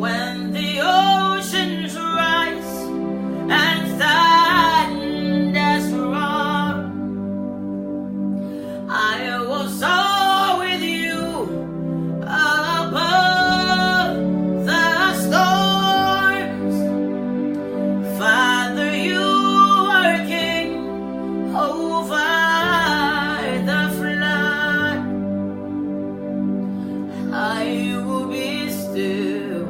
when the oceans rise and thunders roar. I was all with you above the storms. Father, you are king over the flood. I will be still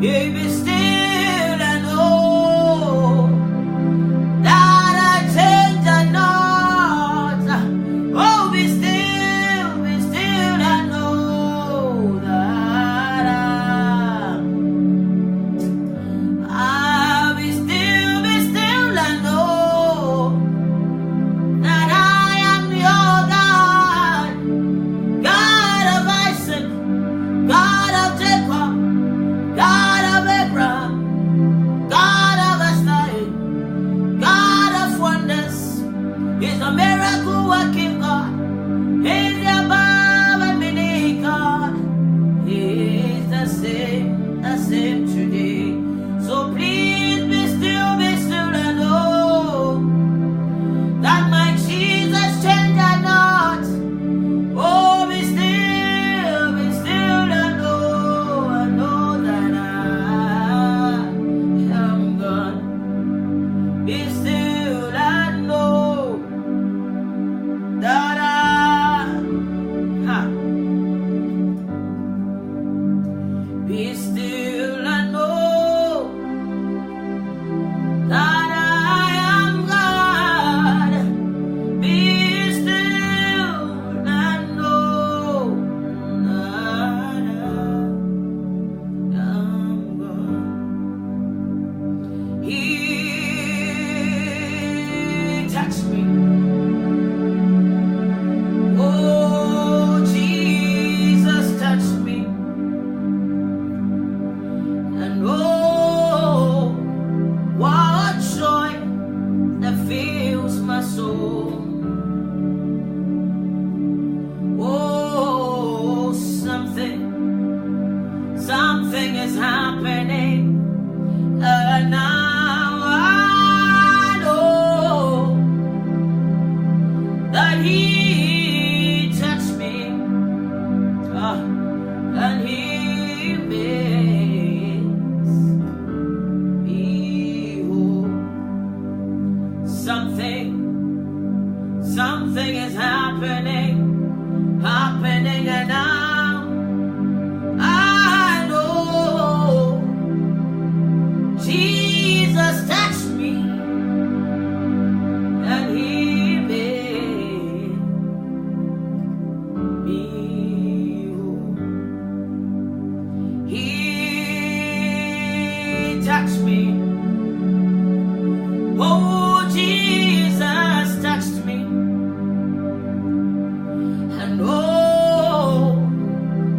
Hey, be still and know that I change and not. Oh, be still and know that I'll be still and know that I am your God, God of Isaac, God of Jacob, God of Abraham, God of Esther, God of wonders. He's a miracle working God. He's the above and beneath God. He's the same today. So please be still and know that my Jesus changed and not. Oh, be still and know that I am God. Be still and know that be still and know that I am God. Be still and know that I am God. He touched me. Oh, Jesus touched me. And oh, what joy that fills my soul. Oh, something is happening. And now I know that He touched me. And He makes me whole. Something is happening, and now I know Jesus touched me, and He made me whole. He touched me. Oh, Jesus touched me. And oh,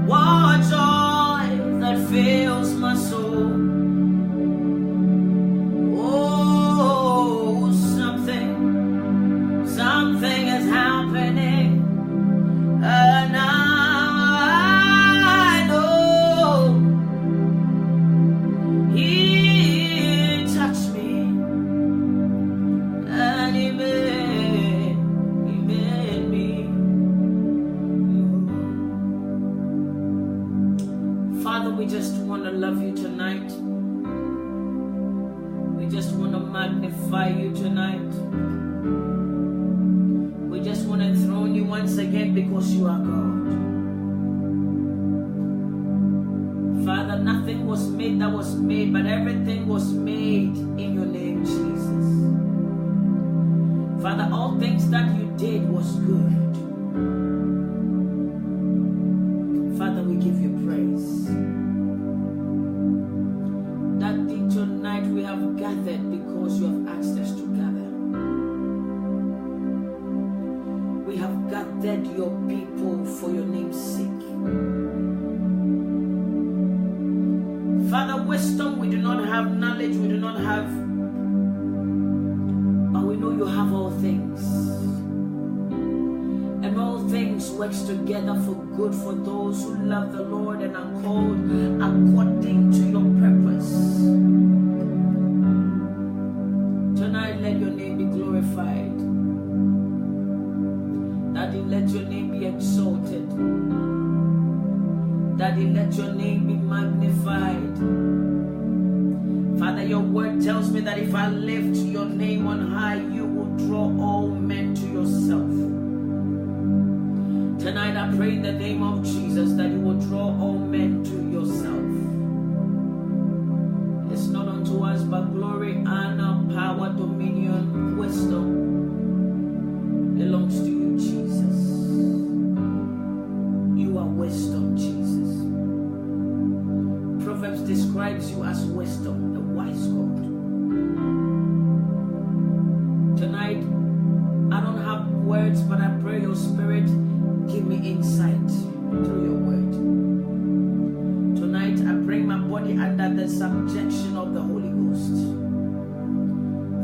what joy that fills my soul. Oh, something is happening. And now I know He touched me, and He made me. Father, we just want to love you tonight. We just want to magnify you tonight. We just want to enthrone you once again because you are God. Father, nothing was made that was made, but everything was made in your name, Jesus. Father, all things that you did was good. Father, we give you praise. Daddy, tonight we have gathered because you have asked us to gather. We have gathered your people for your name's sake. Father, wisdom we do not have, knowledge we do not have, but we know you have all things. And all things works together for good for those who love the Lord and are called according to your purpose. Tonight, let your name be glorified. Daddy, let your name be exalted. Daddy, let your name be magnified. Father, your word tells me that if I lift your name on high, you will draw all men to yourself. Tonight I pray in the name of Jesus that you will draw all men to yourself. Proverbs describes you as wisdom, a wise God. Tonight, I don't have words, but I pray your Spirit give me insight through your word. Tonight, I bring my body under the subjection of the Holy Ghost.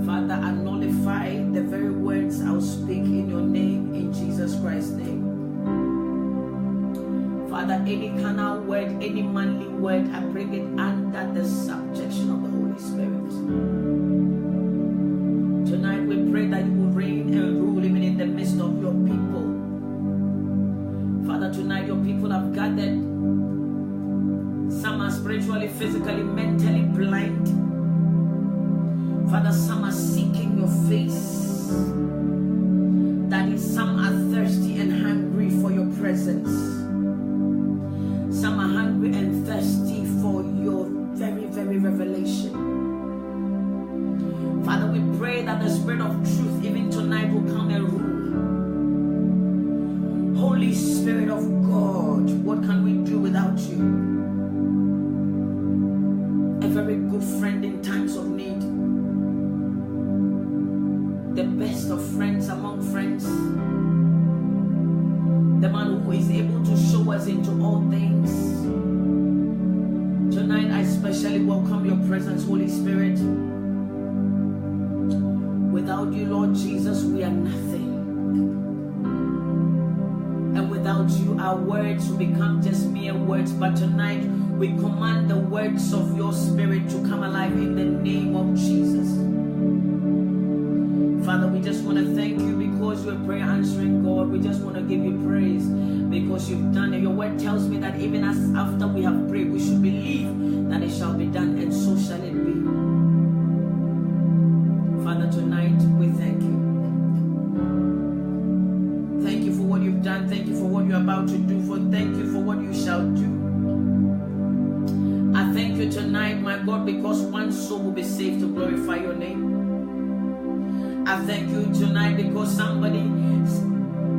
Father, I nullify the very words I'll speak in your name, in Jesus Christ's name. Father, any carnal word, any manly word, I bring it under the subjection of the Holy Spirit. Tonight we pray that you will reign and rule even in the midst of your people. Father, tonight your people have gathered. Some are spiritually, physically, mentally blind. Father, some are seeking your face. Daddy, some are thirsty and hungry for your presence. Some are hungry and thirsty for your very, very revelation. Father, we pray that the Spirit of truth even tonight will come and rule. Holy Spirit of God, what can we do without you? A very good friend in times of need. The best of friends among friends. The man who is able to show us into all things. Tonight I especially welcome your presence, Holy Spirit. Without you, Lord Jesus, we are nothing. And without you, our words will become just mere words. But tonight we command the words of your Spirit to come alive in the name of Jesus. Father, we just want to thank you because you're a prayer answering God. We just want to give you praise because you've done it. Your word tells me that even as after we have prayed, we should believe that it shall be done, and so shall it be. Father, tonight we thank you. Thank you for what you've done. Thank you for what you're about to do. Thank you for what you shall do. I thank you tonight, my God, because one soul will be saved to glorify your name. I thank you tonight because somebody's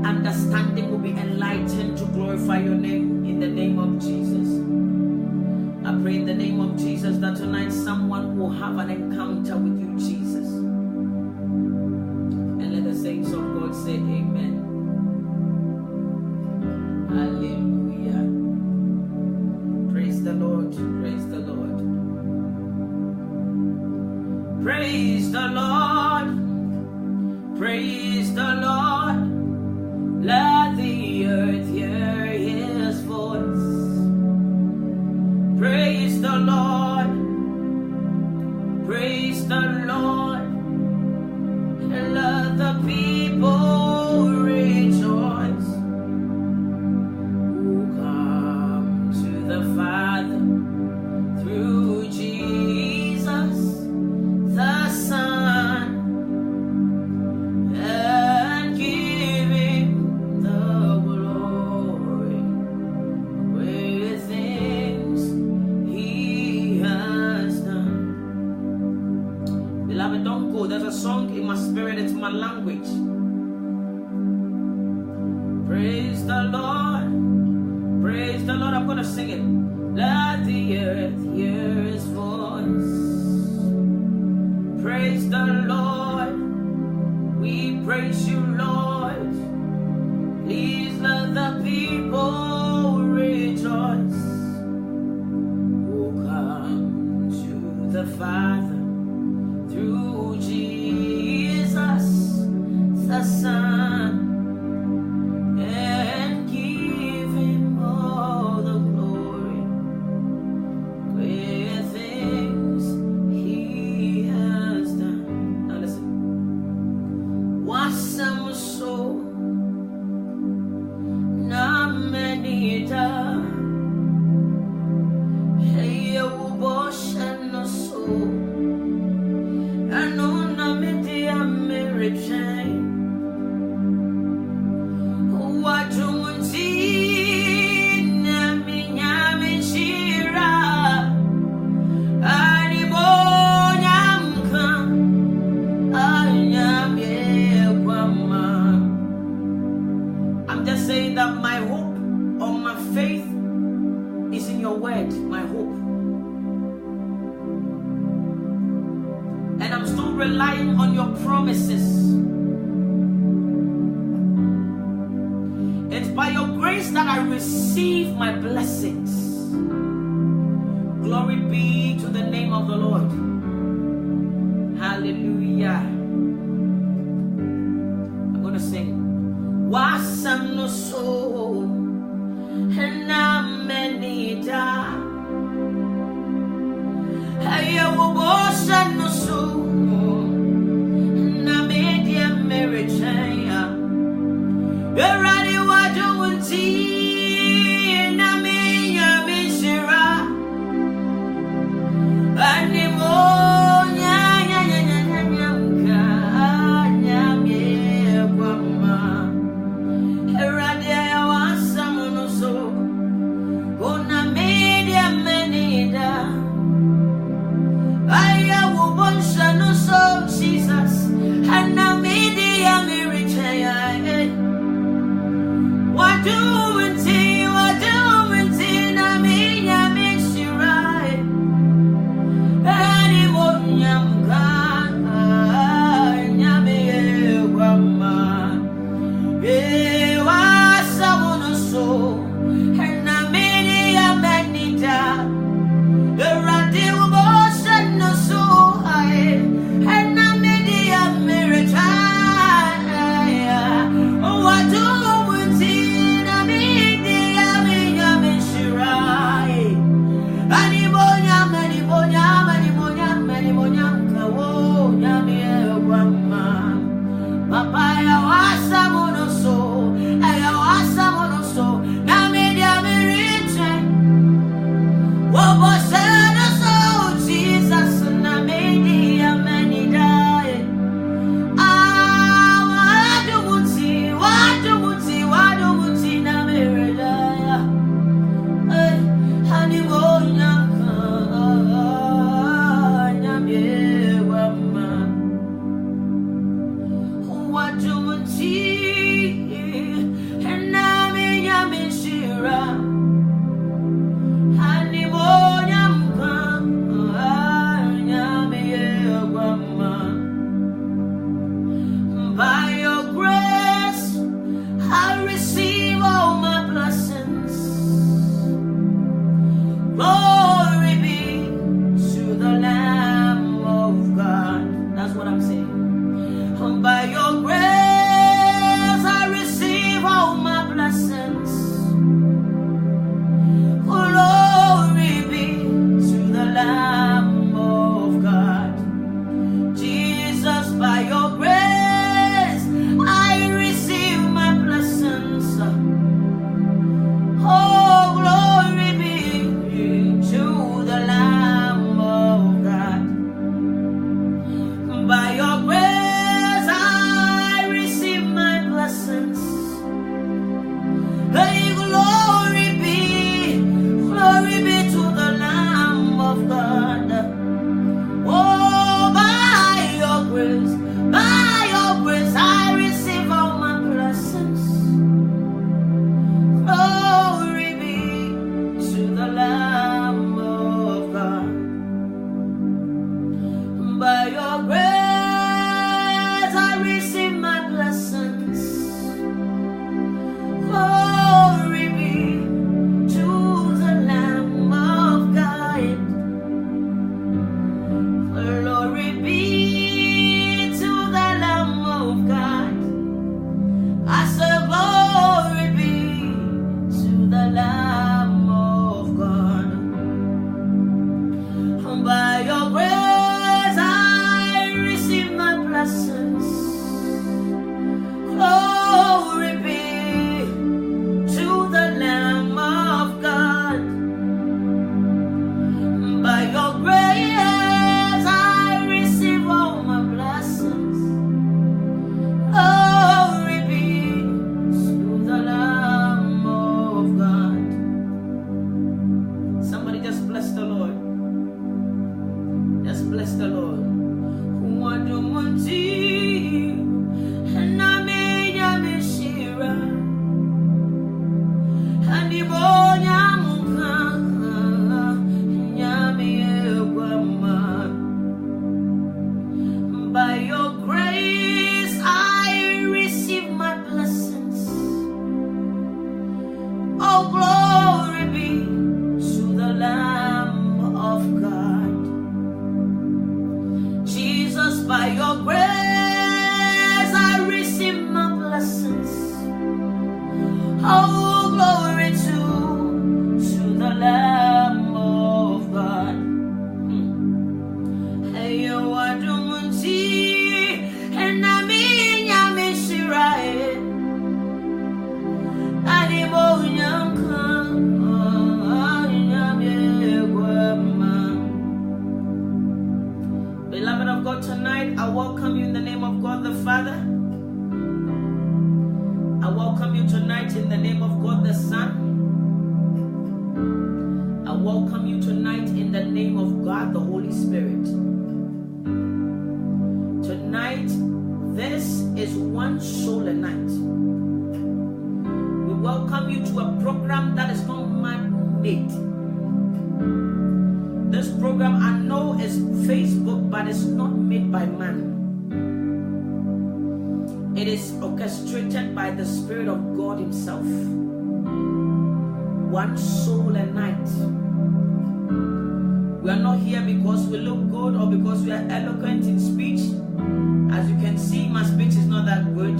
understanding will be enlightened to glorify your name in the name of Jesus. I pray in the name of Jesus that tonight someone will have an encounter with you, Jesus. And let the saints of God say amen. Hallelujah. Praise the Lord. Praise the Lord. Praise the Lord. Praise the Lord, let the earth hear his voice. Praise the Lord, and let the people rejoice who come to the Father through Jesus the Son. There's a song in my spirit, it's my language. Praise the Lord, I'm gonna sing it. Let the earth hear his voice. Praise the Lord, we praise you, Lord. Please let the people rejoice who come to the Father through Jesus the Son, and give him all the glory. Great things he has done. Now listen. Wasam so na menida, hey, you wash and so. relying on your promises. It's by your grace that I receive my blessings. Glory be to the name of the Lord. Hallelujah. I'm going to sing. Wasam no so na menida. Aya wo bosan no so na media meritaya. Eradi wadu unti na minya mishira. Animo nya nya nya nya nya nya nya nya kwama. Eradi ya wasamu no so ona media menida. Aya wo bonsha no so Jesus ana media meritaya. What do we see na minya mishirai. Anyone nyamka nyame kwama. Wasa wono so na minya menita. Eradi wo bosha no so ai na minya meritai. What do Papaya wasa monoso, aya wasa monoso, na media meriche. Wobo sana so Jesus na media menidai. Wadu muti na meridaya. Hani wonyaka nyamye wama. What do we see? And now me yamishira. Hanimoyam kan nyame yewama. By your grace, I receive all my blessings. Glory be to the Lamb of God. That's what I'm saying. By your grace, I receive all my blessings. Glory be to the Lamb of God. Jesus, by your grace, I receive my blessings. Oh, glory be to the Lamb of God. By your grace, hey, glory be to the Lamb of God. Oh, by your grace, I receive all my blessings. Glory be to the Lamb of God. By your grace, I receive my blessings. Glory be to the Lamb of God. Glory be to the Lamb of God. I say glory be to the Lamb of God. By your grace I receive my blessings. Glory be to the Lamb of God. By your grace I receive all my blessings. Glory be to the Lamb of God. Somebody just bless the Lord. Just bless the Lord. the name of God, the Holy Spirit. Tonight, this is One Soul a Night. We welcome you to a program that is not man-made. This program, I know, is Facebook, but it's not made by man. It is orchestrated by the Spirit of God Himself. One soul a night. We are not here because we look good or because we are eloquent in speech. As you can see, my speech is not that good.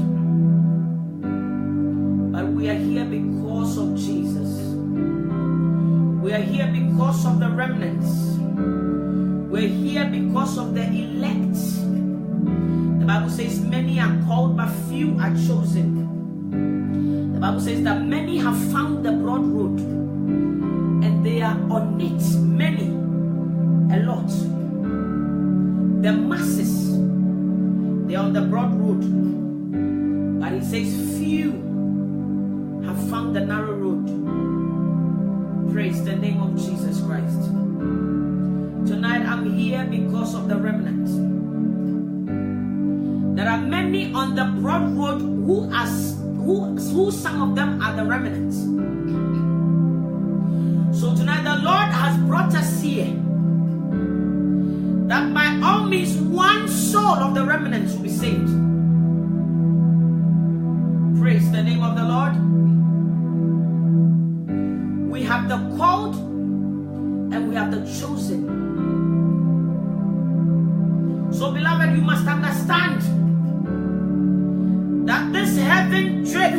But we are here because of Jesus. We are here because of the remnants. We're here because of the elect. The Bible says many are called, but few are chosen. The Bible says that many have found the broad road, and they are on it. Many, a lot. The masses, they are on the broad road. But it says few have found the narrow road. Praise the name of Jesus Christ. Tonight I'm here because of the remnant. There are many on the broad road who some of them are the remnants. So tonight the Lord has brought us here that by all means one soul of the remnants will be saved. Praise the name of the Lord. We have the called and we have the chosen. So beloved, you must understand that this heaven trip,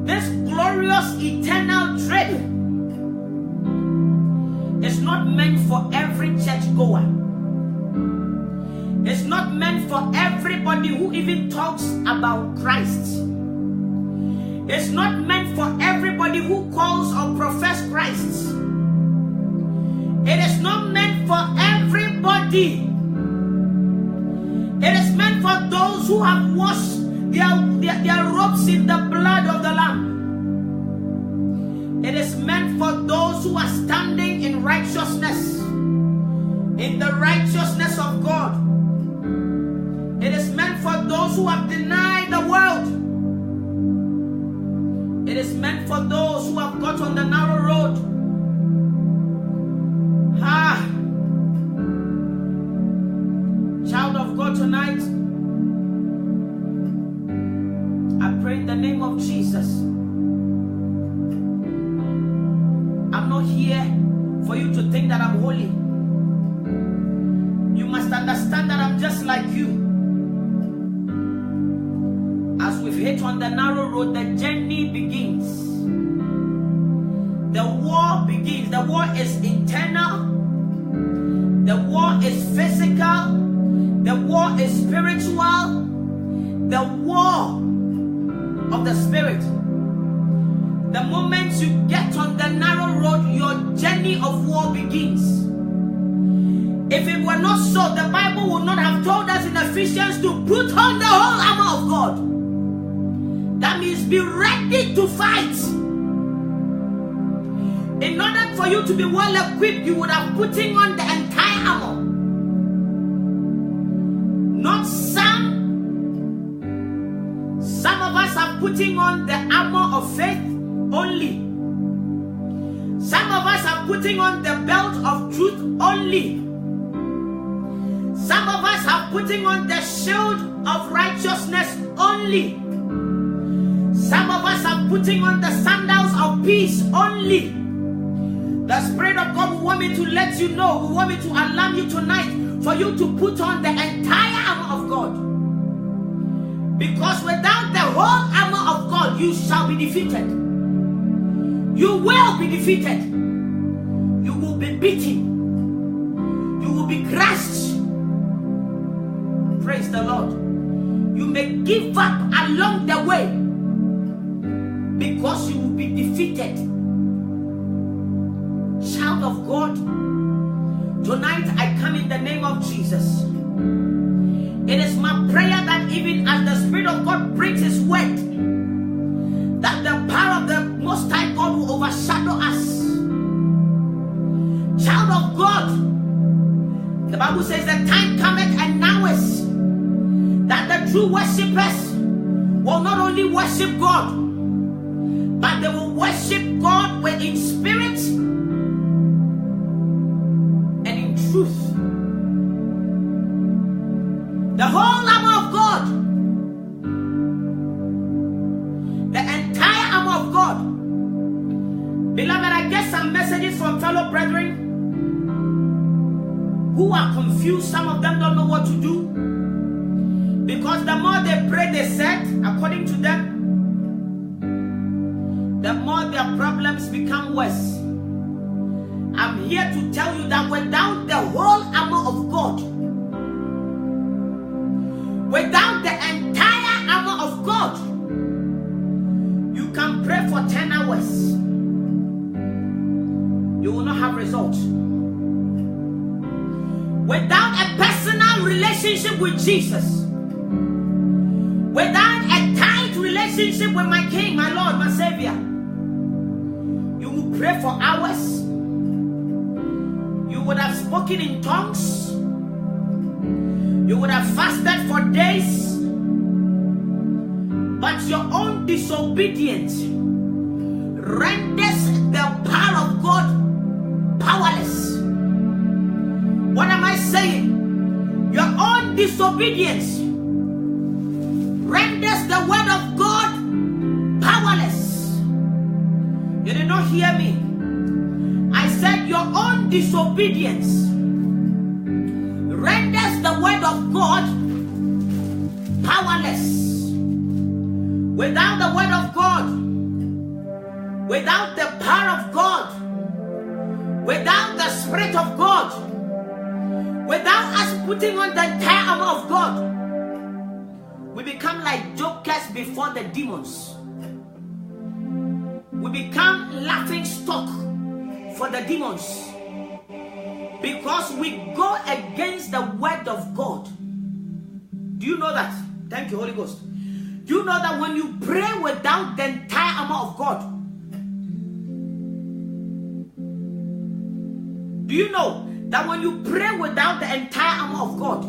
this glorious eternal trip, is not meant for every church goer. It's not meant for everybody who even talks about Christ. It's not meant for everybody who calls or professes Christ. It is not meant for everybody. It is meant for those who have washed their robes in the blood of the Lamb. It is meant for those who are standing in righteousness, in the righteousness of God. It is meant for those who have denied the world. It is meant for those who have got on the narrow road. Child of God, tonight, I pray in the name of Jesus. I'm not here for you to think that I'm holy. You must understand that I'm just like you. As we've hit on the narrow road, the journey begins. The war begins. The war is internal. The war is physical. The war is spiritual. The war of the spirit. The moment you get on the narrow road, your journey of war begins. If it were not so, the Bible would not have told us in Ephesians to put on the whole armor of God. That means be ready to fight. In order for you to be well equipped, you would have put on the entire armor. Not some. Some of us are putting on the armor of faith only. Some of us are putting on the belt of truth only. Some of us are putting on the shield of righteousness only. Some of us are putting on the sandals of peace only. The Spirit of God will want me to let you know, will want me to alarm you tonight for you to put on the entire armor of God. Because without the whole armor of God, you shall be defeated. You will be defeated. You will be beaten. You will be crushed. Praise the Lord. You may give up along the way because you will be defeated. Child of God, tonight I come in the name of Jesus. It is my prayer that even as the Spirit of God brings His word, that the power of the Most High God will overshadow us. God. The Bible says the time cometh and now is that the true worshippers will not only worship God, but they will worship God in spirit and in truth. The whole armor of God, the entire armor of God. Beloved, I get some messages from fellow brethren who are confused. Some of them don't know what to do, because the more they pray, they said, according to them, the more their problems become worse. I'm here to tell you that without the whole armor of God, without the entire armor of God, you can pray for 10 hours. You will not have results. Without a personal relationship with Jesus, without a tight relationship with my King, my Lord, my Savior, you will pray for hours. You would have spoken in tongues. You would have fasted for days. But your own disobedience renders the power of God powerless. What am I saying? Your own disobedience renders the word of God powerless. You did not hear me. I said your own disobedience renders the word of God powerless. Without the word of God, without the power of God, without the Spirit of God, without us putting on the entire armor of God, we become like jokers before the demons. We become laughing stock for the demons, because we go against the word of God. Do you know that? Thank you, Holy Ghost. Do you know that when you pray without the entire armor of God, do you know that when you pray without the entire armor of God,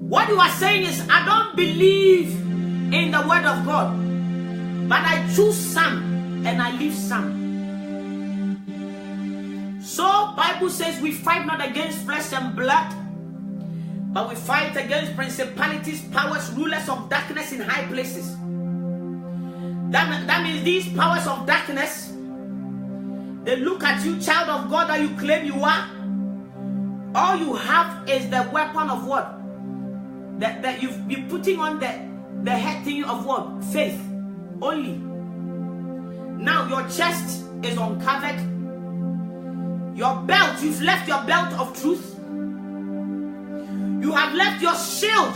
what you are saying is, I don't believe in the word of God, but I choose some and I leave some. So Bible says we fight not against flesh and blood, but we fight against principalities, powers, rulers of darkness in high places. That means these powers of darkness, they look at you, child of God, that you claim you are. All you have is the weapon of what? That you've been putting on the head thing of what? Faith only. Now your chest is uncovered. Your belt, you've left your belt of truth. You have left your shield.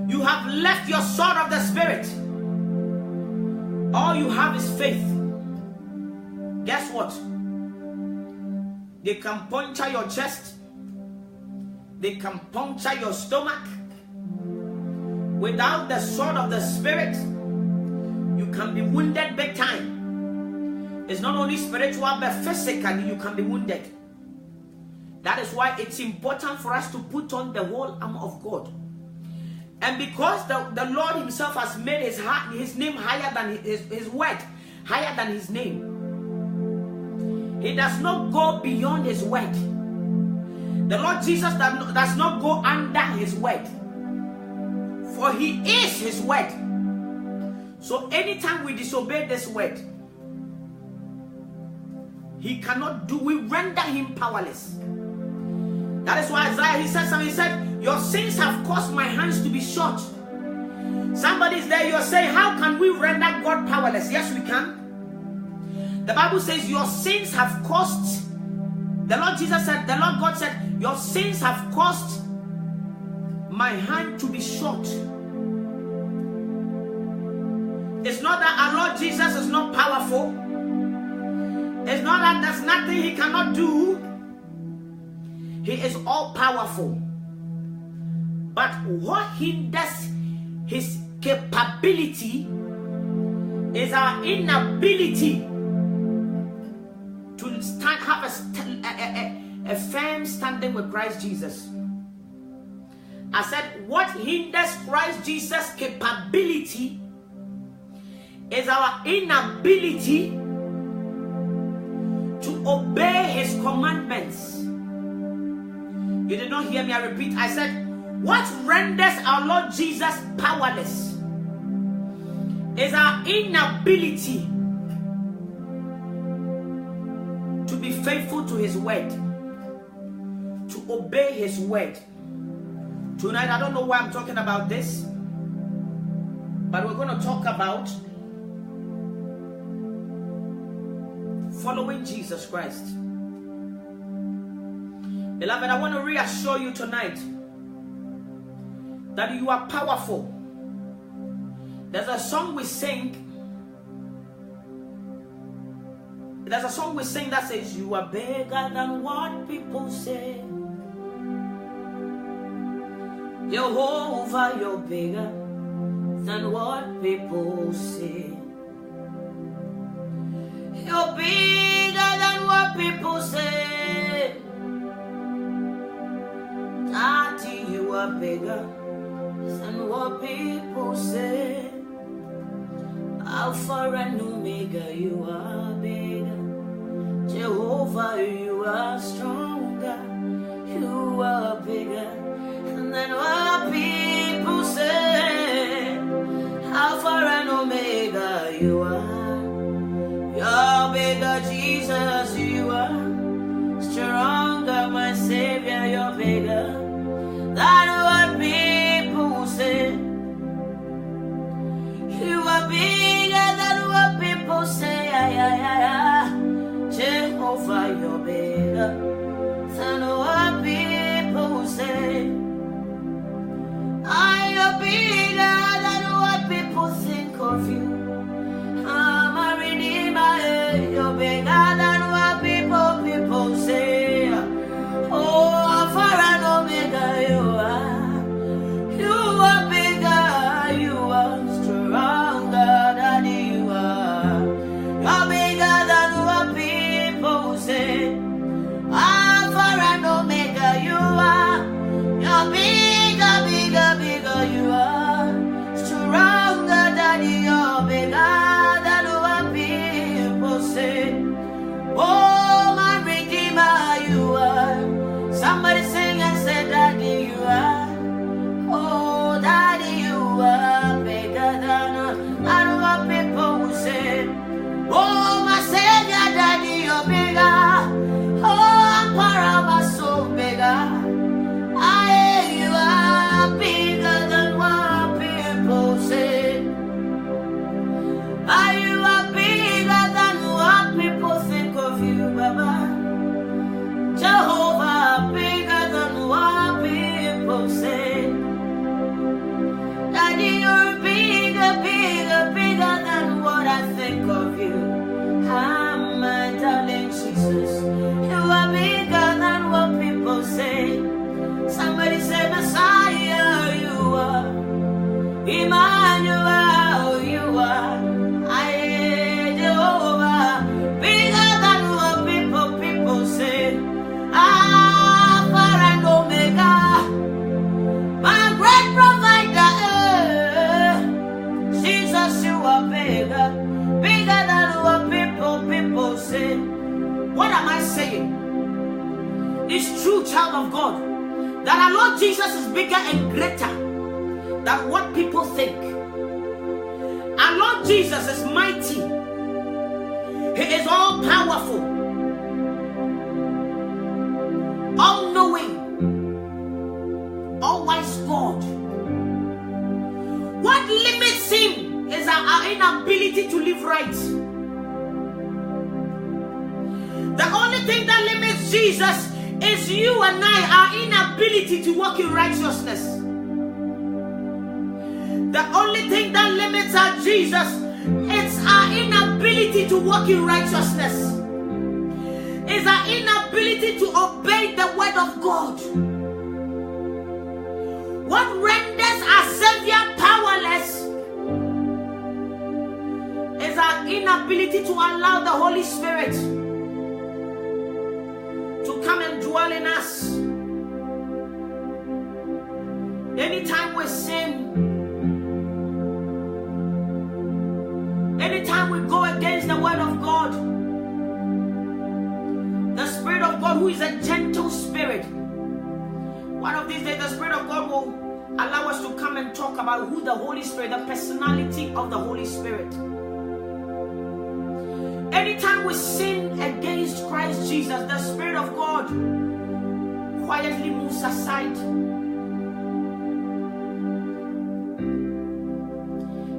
You have left your sword of the Spirit. All you have is faith. Guess what? They can puncture your chest. They can puncture your stomach. Without the sword of the Spirit, you can be wounded big time. It's not only spiritual, but physically you can be wounded. That is why it's important for us to put on the whole armor of God. And because the Lord himself has made his name higher than his word, higher than his name, he does not go beyond his word. The Lord Jesus does not go under his word, for he is his word. So anytime we disobey this word, he cannot do, we render him powerless. That is why Isaiah, he said something, he said, your sins have caused my hands to be short. Somebody's there, you're saying, how can we render God powerless? Yes, we can. The Bible says your sins have caused, the Lord Jesus said, the Lord God said, your sins have caused my hand to be short. It's not that our Lord Jesus is not powerful. It's not that there's nothing he cannot do. He is all powerful. But what hinders his capability is our inability to have a firm standing with Christ Jesus. I said, what hinders Christ Jesus' capability is our inability to obey his commandments. You did not hear me. I repeat. I said, what renders our Lord Jesus powerless is our inability to be faithful to his word, to obey his word. Tonight, I don't know why I'm talking about this, but we're going to talk about following Jesus Christ. Beloved, I want to reassure you tonight that you are powerful. There's a song we sing. There's a song we sing that says, you are bigger than what people say. Jehovah, you're bigger than what people say. You're bigger than what people say. Daddy, you are bigger than what people say. Alpha and Omega, you are bigger. Jehovah, you are stronger. You are bigger than what people say. Alpha and Omega, you are. You're bigger, Jesus, you are. Stronger, my Savior, you're bigger than what people say. You are bigger than what people say. Jehovah, you're bigger than what people say. You're bigger than what people think of you. I'm a redeemer. You're bigger than what people say. Oh, Alpha and Omega, you are. You are bigger. You are stronger than you are. You're bigger than what people say. Alpha and Omega, you are. You're bigger, bigger, bigger, you are. Stronger than you're bigger than what people say. Oh, my Redeemer, you are. Somebody sing and say, Daddy, you are. Oh, Daddy, you are bigger than what people will say. Oh, my Savior, Daddy, you're bigger. Oh, I'm so bigger. You are bigger than what people say. You are bigger than what people think of you, Baba. Jehovah, bigger than what people say. Daddy, you're bigger, bigger, bigger than what I think of you. My darling Jesus, you are bigger than what people say. Somebody say, Messiah, you are. Emmanuel, you are. Jehovah, bigger than what people say. Alpha and Omega, my great provider. Jesus, you are bigger, bigger than what people say. What am I saying? It's true, child of God, that our Lord Jesus is bigger and greater than what people think. Our Lord Jesus is mighty. He is all powerful, all knowing, all wise God. What limits him is our inability to live right. The only thing that limits Jesus is you and I, our inability to walk in righteousness. The only thing that limits our Jesus is our inability to walk in righteousness. Is our inability to obey the word of God. What renders our Savior powerless is inability to allow the Holy Spirit to come and dwell in us. Anytime we sin, anytime we go against the word of God, the Spirit of God, who is a gentle spirit, one of these days the Spirit of God will allow us to come and talk about who the Holy Spirit, the personality of the Holy Spirit. Anytime we sin against Christ Jesus, the Spirit of God quietly moves aside.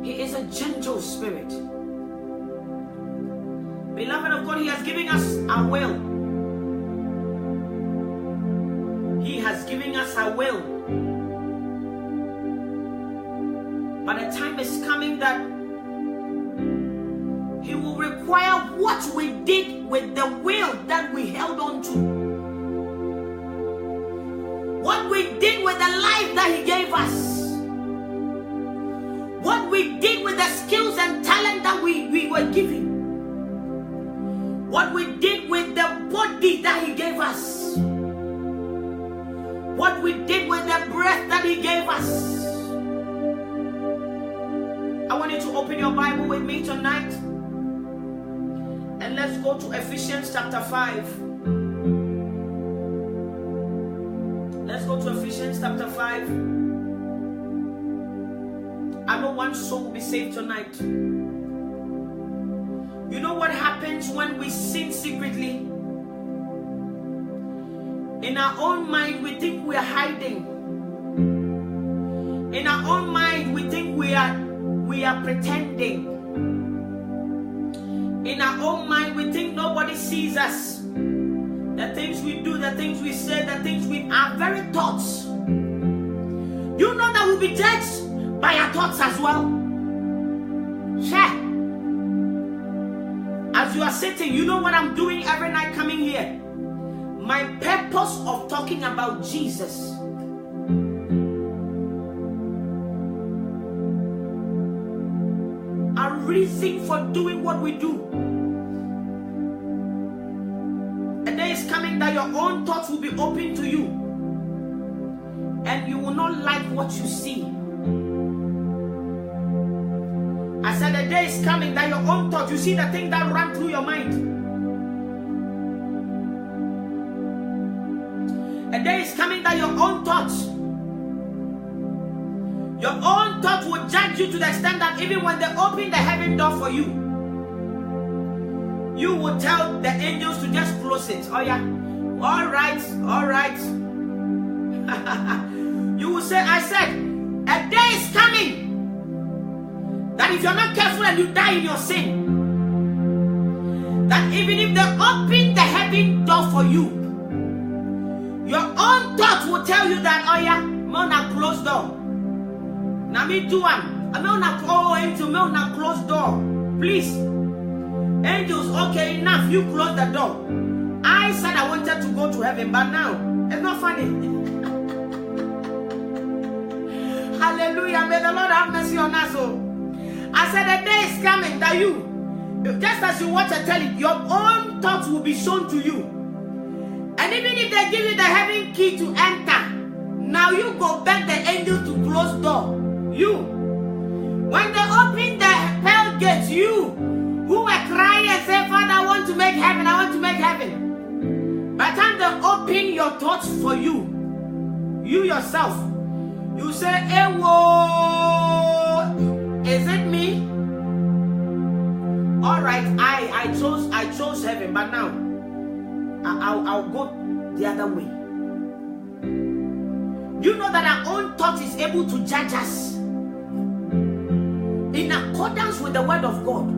He is a gentle spirit. Beloved of God, He has given us a will. He has given us a will. But the time is coming that He will require what we did with the will that we held on to. What we did with the life that He gave us. What we did with the skills and talent that we were given. What we did with the body that He gave us. What we did with the breath that He gave us. I want you to open your Bible with me tonight. And let's go to Ephesians chapter 5. Let's go to Ephesians chapter 5. I know one soul will be saved tonight. You know what happens when we sin secretly? In our own mind, we think we are hiding. In our own mind, we think we are pretending. In our own mind, we think nobody sees us. The things we do, the things we say, the things our very thoughts. You know that we'll be judged by our thoughts as well. Share. As you are sitting, you know what I'm doing every night coming here. My purpose of talking about Jesus. Our reason for doing what we do. A day is coming that your own thoughts will be open to you. And you will not like what you see. I said a day is coming that your own thoughts, you see the things that run through your mind. A day is coming that your own thoughts will judge you to the extent that even when they open the heaven door for you, you will tell the angels to just close it. Oh yeah, all right. You will say, I said, a day is coming that if you're not careful and you die in your sin, that even if they open the heaven door for you, your own thoughts will tell you that, oh yeah, I'm on a closed door. Now me do one. I'm on a closed door. Please. Angels, okay, enough. You close the door. I said I wanted to go to heaven, but now, it's not funny. Hallelujah. May the Lord have mercy on us all. I said the day is coming that you, just as you watch a telly, your own thoughts will be shown to you. And even if they give you the heaven key to enter, now you go beg the angels to close door. You. When they open the hell gates, you who were crying and say, Father, I want to make heaven, I want to make heaven. By the time they open your thoughts for you, you yourself, you say, Ewo, is it me? All right, I chose heaven, but now I'll go the other way. You know that our own thought is able to judge us in accordance with the word of God.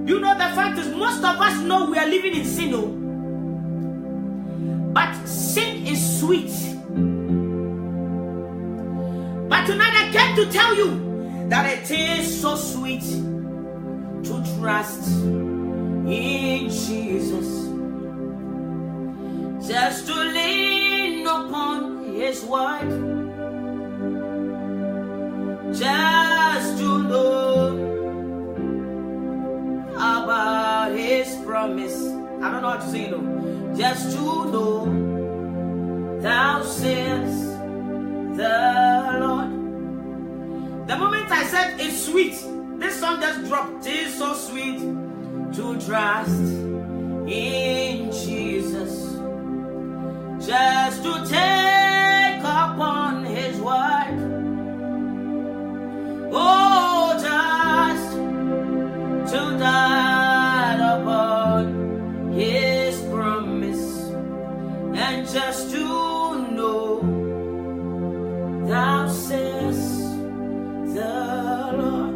You know the fact is most of us know we are living in sin, but sin is sweet. But tonight I came to tell you that it is so sweet to trust in Jesus, just to lean upon His word, just to know don't know how to sing it though. Just to know, thou sayest the Lord. The moment I said it's sweet, this song just dropped. It's so sweet to trust in Jesus, just to take upon his word. Oh, just to die upon his promise, and just to know, thou sayest the Lord.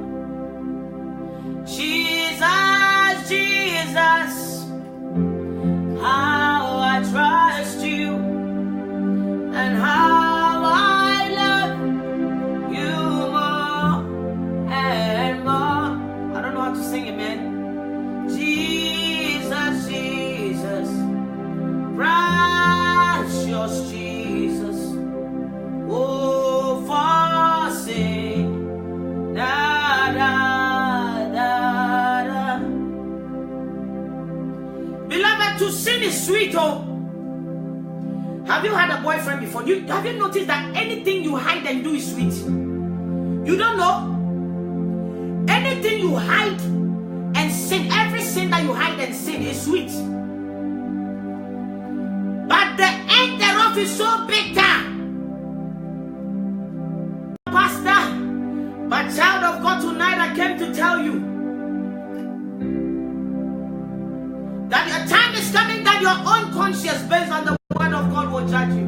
Jesus, Jesus, how I trust you, and how I love you more and more. I don't know how to sing it, man. Jesus, Jesus, precious Jesus, oh, for sin, da, da, da, da. Beloved, to sin is sweet, oh. Have you had a boyfriend before? Have you noticed that anything you hide and do is sweet? You don't know? Anything you hide and sin, every sin that you hide and sin is sweet. But the end thereof is so bitter. Pastor, but child of God, tonight I came to tell you that your time is coming that your own conscience based on the word of God will judge you.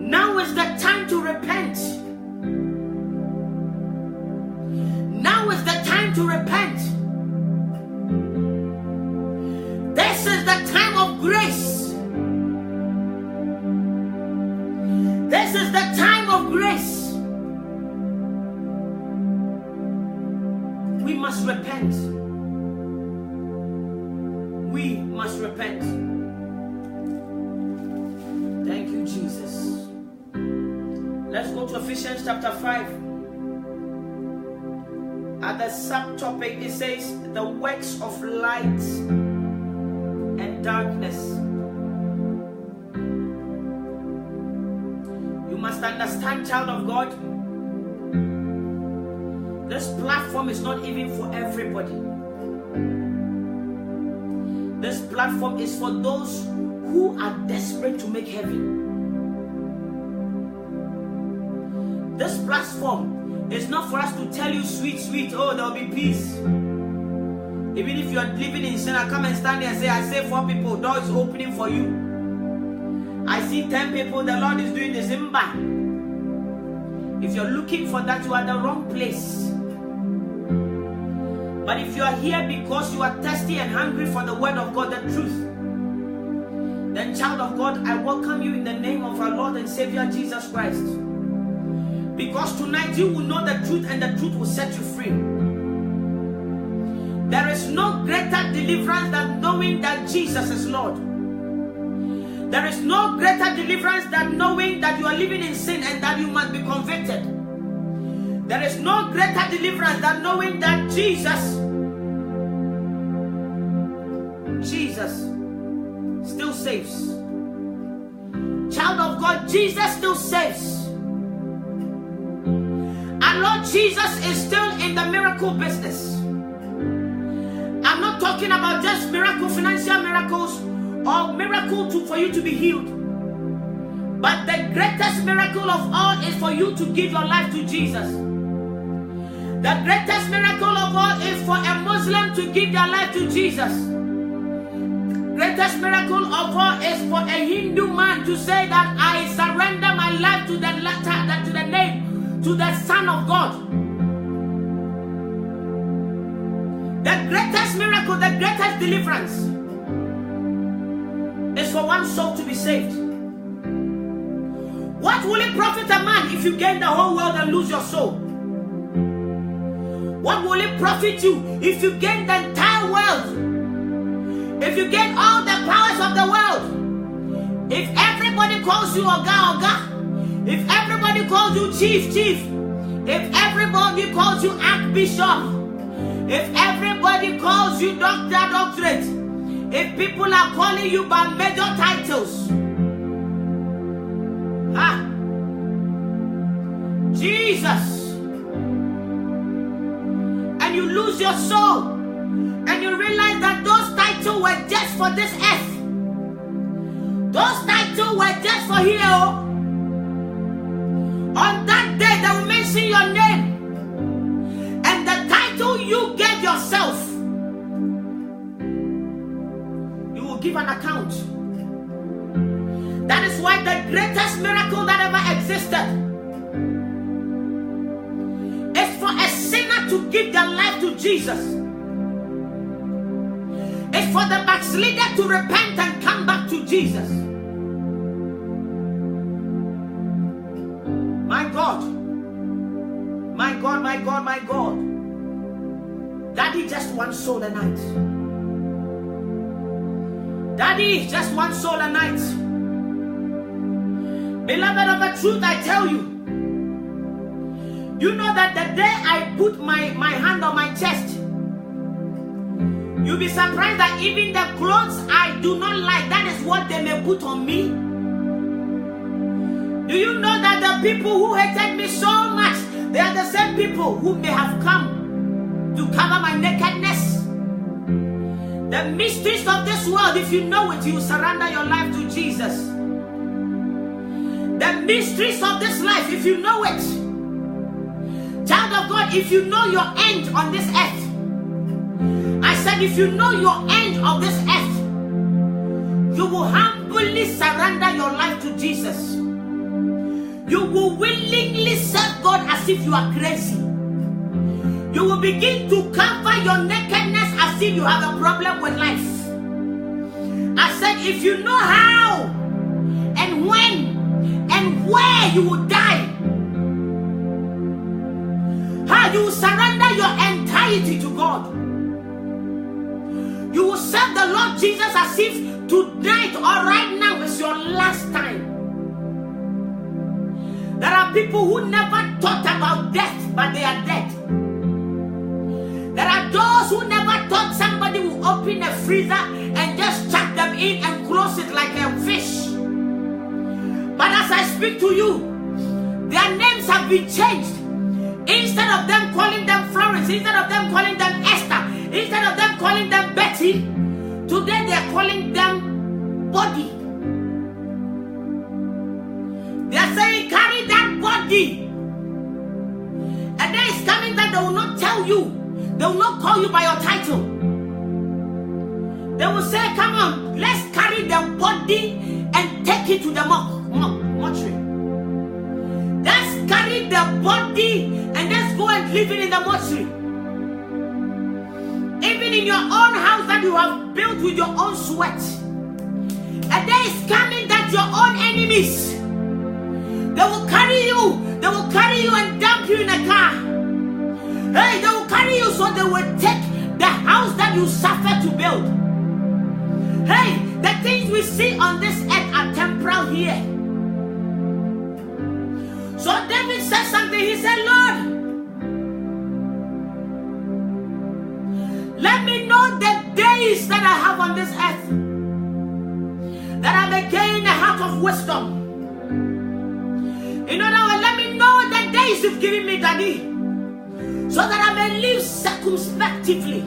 Now is the time to repent. Now is the time to repent. This is the time of grace. This is the time of grace. We must repent. We must repent. Thank you, Jesus. Let's go to Ephesians chapter 5. At the subtopic, it says, the works of light and darkness. You must understand, child of God, this platform is not even for everybody. This platform is for those who are desperate to make heaven. This platform is not for us to tell you sweet, sweet, oh, there will be peace. Even if you are living in sin, I come and stand there and say, I say 4 people, door is opening for you. I see 10 people, the Lord is doing the Zimba. If you're looking for that, you are the wrong place. But if you are here because you are thirsty and hungry for the word of God, the truth, then child of God, I welcome you in the name of our Lord and Savior Jesus Christ. Because tonight you will know the truth and the truth will set you free. There is no greater deliverance than knowing that Jesus is Lord. There is no greater deliverance than knowing that you are living in sin and that you must be convicted. There is no greater deliverance than knowing that Jesus still saves. Child of God, Jesus still saves. And Lord Jesus is still in the miracle business. I'm not talking about just miracle, financial miracles, or miracle for you to be healed. But the greatest miracle of all is for you to give your life to Jesus. The greatest miracle of all is for a Muslim to give their life to Jesus. The greatest miracle of all is for a Hindu man to say that I surrender my life to the name, to the Son of God. The greatest miracle, the greatest deliverance is for one soul to be saved. What will it profit a man if you gain the whole world and lose your soul? What will it profit you if you gain the entire world? If you gain all the powers of the world? If everybody calls you Oga, Oga? If everybody calls you Chief, Chief? If everybody calls you Archbishop? If everybody calls you doctor, doctorate, if people are calling you by major titles, Jesus, and you lose your soul, and you realize that those titles were just for this earth, those titles were just for here. On that day, they will mention your name, and the title you gave yourself, you will give an account. That is why the greatest miracle that ever existed is for a sinner to give their life to Jesus. It's for the backslider to repent and come back to Jesus. My God, my God, my God, my God. Daddy, just one soul a night. Daddy, just one soul a night. Beloved of the truth, I tell you, you know that the day I put my hand on my chest, you'll be surprised that even the clothes I do not like, that is what they may put on me. Do you know that the people who hated me so much, they are the same people who may have come to cover my nakedness? The mysteries of this world, if you know it, you surrender your life to Jesus. The mysteries of this life, if you know it, child of God, if you know your end on this earth, I said, if you know your end of this earth, you will humbly surrender your life to Jesus. You will willingly serve God as if you are crazy. You will begin to cover your nakedness as if you have a problem with life. I said, if you know how and when and where you will die, how you will surrender your entirety to God. You will serve the Lord Jesus as if tonight or right now is your last time. There are people who never thought about death, but they are dead. There are those who never thought somebody would open a freezer and just chuck them in and close it like a fish. But as I speak to you, their names have been changed. Instead of them calling them Florence, instead of them calling them Esther, instead of them calling them Betty, today they are calling them Body. They are saying, carry that body. And there is coming that they will not tell you. They will not call you by your title. They will say, come on, let's carry the body and take it to the mortuary. Let's carry the body and let's go and leave it in the mortuary. Even in your own house that you have built with your own sweat. A day is coming that your own enemies, they will carry you and dump you in a car. Hey, they will carry you so they will take the house that you suffered to build. Hey, the things we see on this earth are temporal here. So David said something. He said, Lord, let me know the days that I have on this earth, that I may gain a heart of wisdom. In other words, let me know the days you've given me, Daddy, so that I may live circumspectively,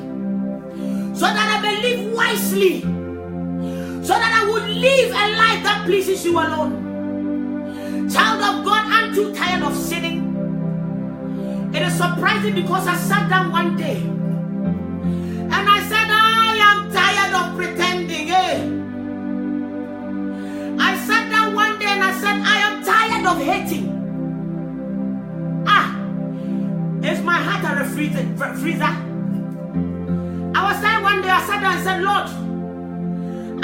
so that I may live wisely, so that I would live a life that pleases you alone. Child of God, I'm too tired of sinning. It is surprising because I sat down one day and I said, I am tired of pretending. I sat down one day and I said, I am tired of hating. Is my heart a freezer? I was there one day, I sat down and said, Lord,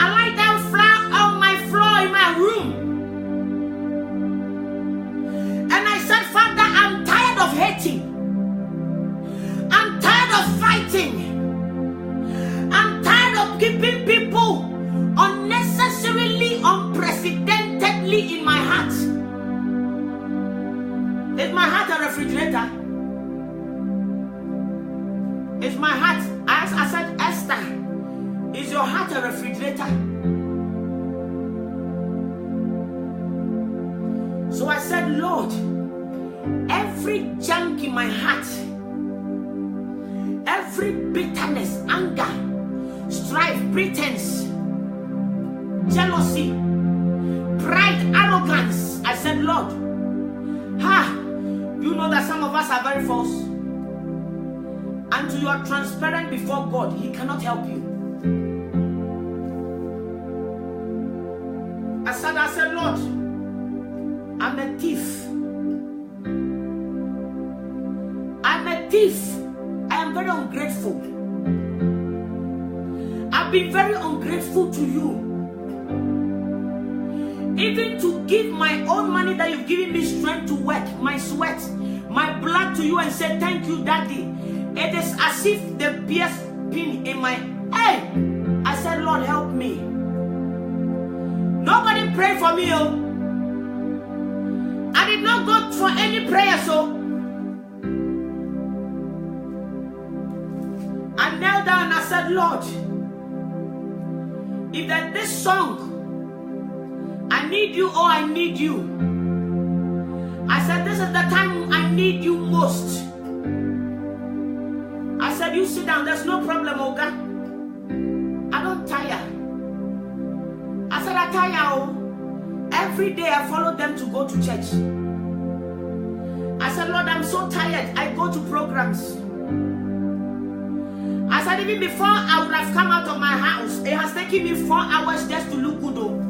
I lie down flat on my floor in my room. And I said, Father, I'm tired of hating. I'm tired of fighting. I'm tired of keeping people unnecessarily, unprecedentedly in my heart. Is my heart a refrigerator? Is my heart? I said, Esther, is your heart a refrigerator? So I said, Lord, every junk in my heart, every bitterness, anger, strife, pretense, jealousy, pride, arrogance, I said, Lord, you know that some of us are very false. Until you are transparent before God, He cannot help you. I said, Lord, I'm a thief. I'm a thief. I am very ungrateful. I've been very ungrateful to you. Even to give my own money that you've given me strength to work, my sweat, my blood to you and say, thank you, Daddy. It is as if the pierced pin in my head. I said, Lord, help me. Nobody prayed for me, oh. I did not go for any prayer, so I knelt down and I said, Lord, if that this song, I need you, oh, I need you. I said, this is the time I need you most. I said, you sit down, there's no problem, Oga. I don't tire. I said, I tire, oh. Every day I follow them to go to church. I said, Lord, I'm so tired. I go to programs. I said, even before I would have come out of my house, it has taken me 4 hours just to look good, oh.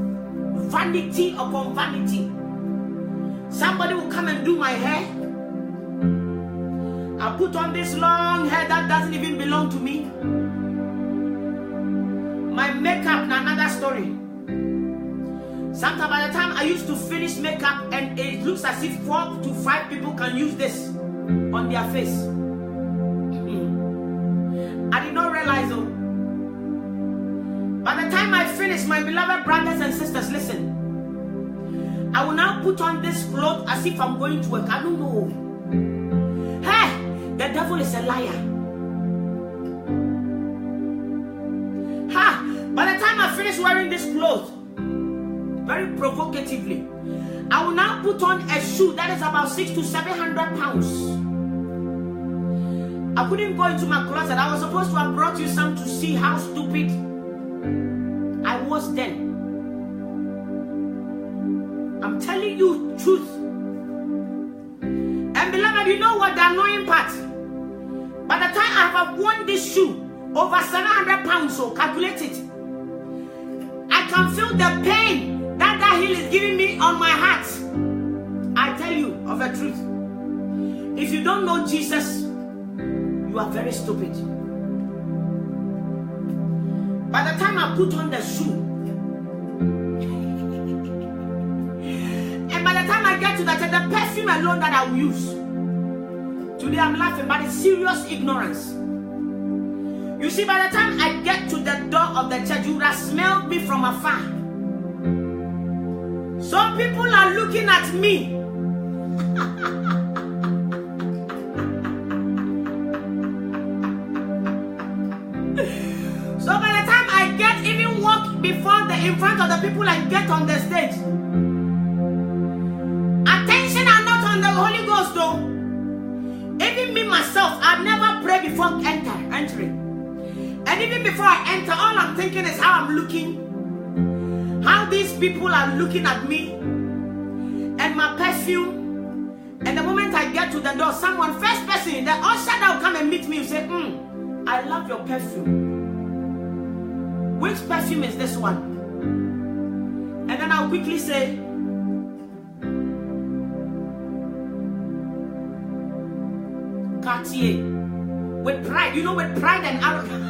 Vanity upon vanity. Somebody will come and do my hair. I put on this long hair that doesn't even belong to me. My makeup, another story. Sometimes by the time I used to finish makeup, and it looks as if 4 to 5 people can use this on their face. I did not realize, though. By the time I finish, my beloved brothers and sisters, listen. I will now put on this cloth as if I'm going to work. I don't know. Hey, the devil is a liar. By the time I finish wearing this cloth, very provocatively, I will now put on a shoe that is about 600 to 700 pounds. I couldn't go into my closet. I was supposed to have brought you some to see how stupid I was then. I'm telling you truth. And beloved, you know what the annoying part? By the time I have worn this shoe, over 700 pounds, so calculate it. I can feel the pain that heel is giving me on my heart. I tell you of the truth. If you don't know Jesus, you are very stupid. By the time I put on the shoe, and by the time I get to the perfume alone that I will use, today I'm laughing, but it's serious ignorance. You see, by the time I get to the door of the church, you would have smelled me from afar. Some people are looking at me. So by the time I get even walk in front of the people and get on the stage, attention are not on the Holy Ghost though. Even me myself, I've never prayed before entering. And even before I enter, all I'm thinking is how I'm looking, how these people are looking at me, and my perfume. And the moment I get to the door, first person, the usher that will come and meet me will say, I love your perfume. Which perfume is this one? And then I'll quickly say, Cartier. With pride, with pride and arrogance.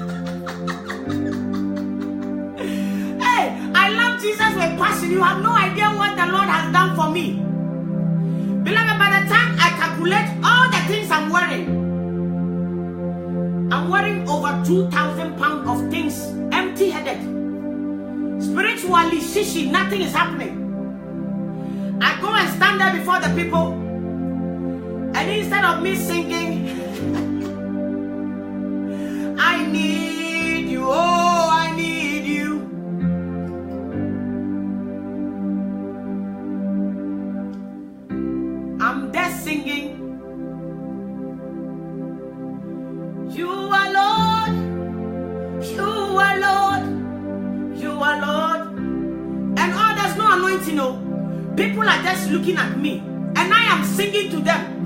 Hey, I love Jesus with passion. You have no idea what the Lord has done for me. Beloved, by the time I calculate all the things I'm wearing over 2,000 pounds of things, empty-headed. Spiritually, shishi, nothing is happening. I go and stand there before the people, and instead of me singing, need you, oh, I need you. I'm there singing, you are Lord, you are Lord, you are Lord. And oh, there's no anointing, no. People are just looking at me, and I am singing to them.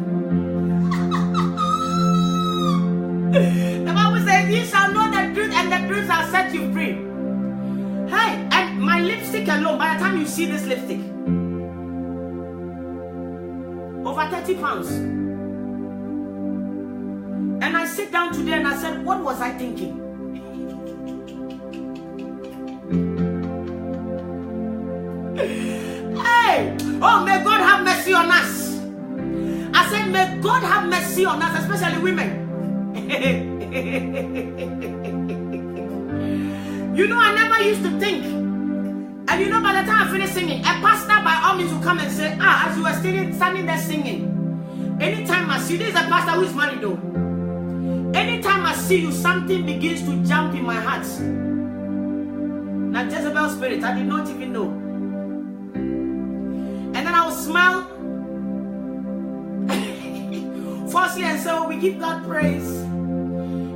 The Bible says, "You shall know the truth, and the truth shall set you free." Hey, and my lipstick alone, by the time you see this lipstick, over 30 pounds. And I sit down today and I said, what was I thinking? Hey, oh, may God have mercy on us. I said, may God have mercy on us, especially women. You know, I never used to think. And you know, by the time I finish singing, a pastor by all means will come and say, as you were standing there singing, anytime I see, this is a pastor who is married though. Anytime I see you, something begins to jump in my heart. Now Jezebel spirit, I did not even know. And then I will smile falsely and say, oh, we give God praise.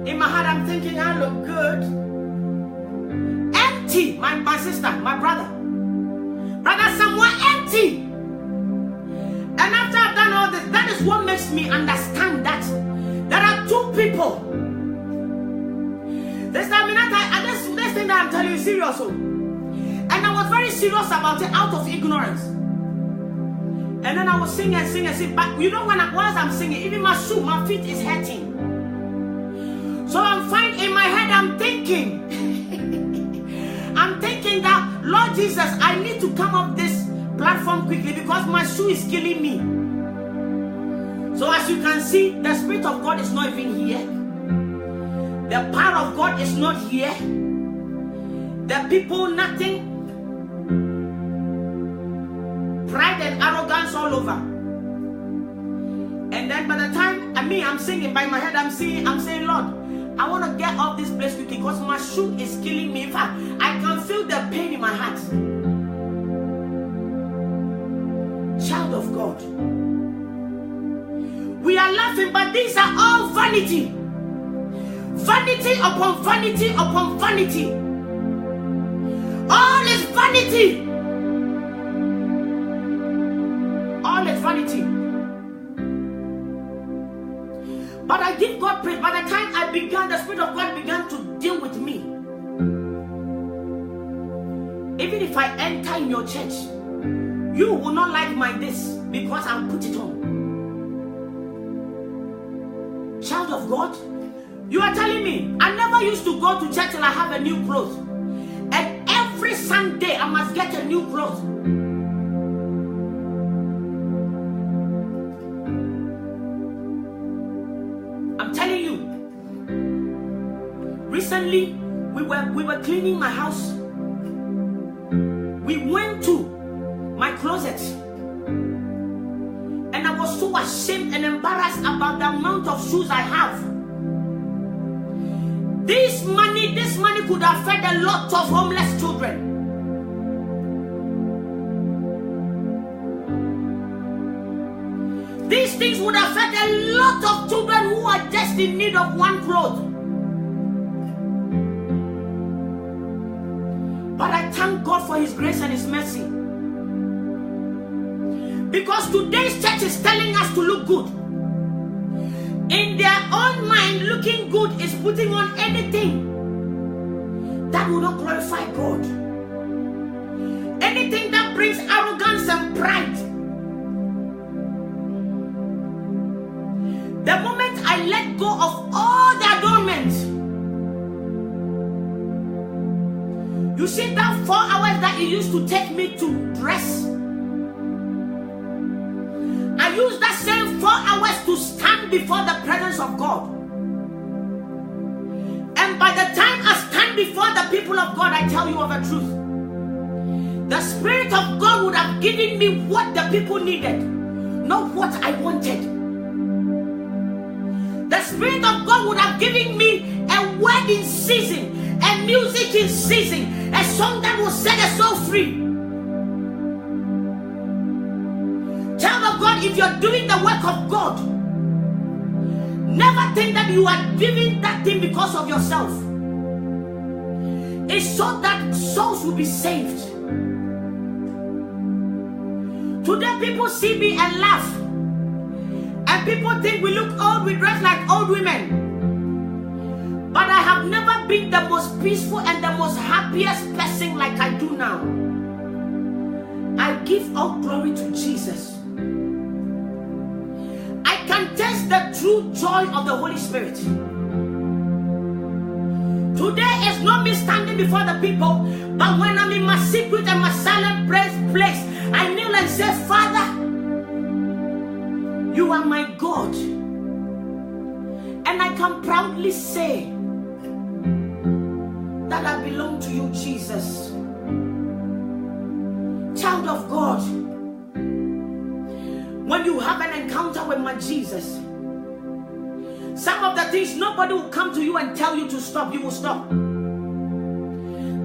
In my heart, I'm thinking, I look good. Empty, my sister, my brother, somewhere empty. And after I've done all this, that is what makes me understand that there are two people. This time, this thing that I'm telling you is serious. And I was very serious about it out of ignorance. And then I was singing and sing. But you know, whilst I'm singing, even my feet is hurting. So I'm fine in my head, I'm thinking. I'm thinking that, Lord Jesus, I need to come up this platform quickly because my shoe is killing me. So as you can see, the Spirit of God is not even here. The power of God is not here. The people, nothing. Pride and arrogance all over. And then by the time, I'm singing, by my head, I'm saying, Lord, I want to get off this place quickly because my shoe is killing me. In fact, I can feel the pain in my heart. Child of God, we are laughing, but these are all vanity. Vanity upon vanity upon vanity. All is vanity. All is vanity. But I give God praise. By the time I began, the Spirit of God began to deal with me. Even if I enter in your church, you will not like my this because I'll put it on. Child of God, you are telling me I never used to go to church till I have a new clothes. And every Sunday I must get a new clothes. I'm telling you. Recently, we were cleaning my house. We went to my closet. And I was so ashamed and embarrassed about the amount of shoes I have. This money could have fed a lot of homeless children. These things would have fed a lot of children who are just in need of one cloth. But I thank God for His grace and His mercy. Because today's church is telling us to look good. In their own mind, looking good is putting on anything that will not glorify God. Anything that brings arrogance and pride. The moment I let go of all the adornments, you see that 4 hours that it used to take me to dress, I use that same 4 hours to stand before the presence of God. And by the time I stand before the people of God, I tell you of the truth. The Spirit of God would have given me what the people needed, not what I wanted. The Spirit of God would have given me a a word in season, a music in season, a song that will set us soul free. Child of God, if you're doing the work of God, never think that you are doing that thing because of yourself. It's so that souls will be saved. Today people see me and laugh. And people think we look old, we dress like old women. But I have never been the most peaceful and the most happiest person like I do now. I give all glory to Jesus. I can taste the true joy of the Holy Spirit. Today is not me standing before the people, but when I'm in my secret and my silent place, I kneel and say, Father, you are my God. And I can proudly say that I belong to you, Jesus. Child of God, when you have an encounter with my Jesus, some of the things nobody will come to you and tell you to stop, you will stop.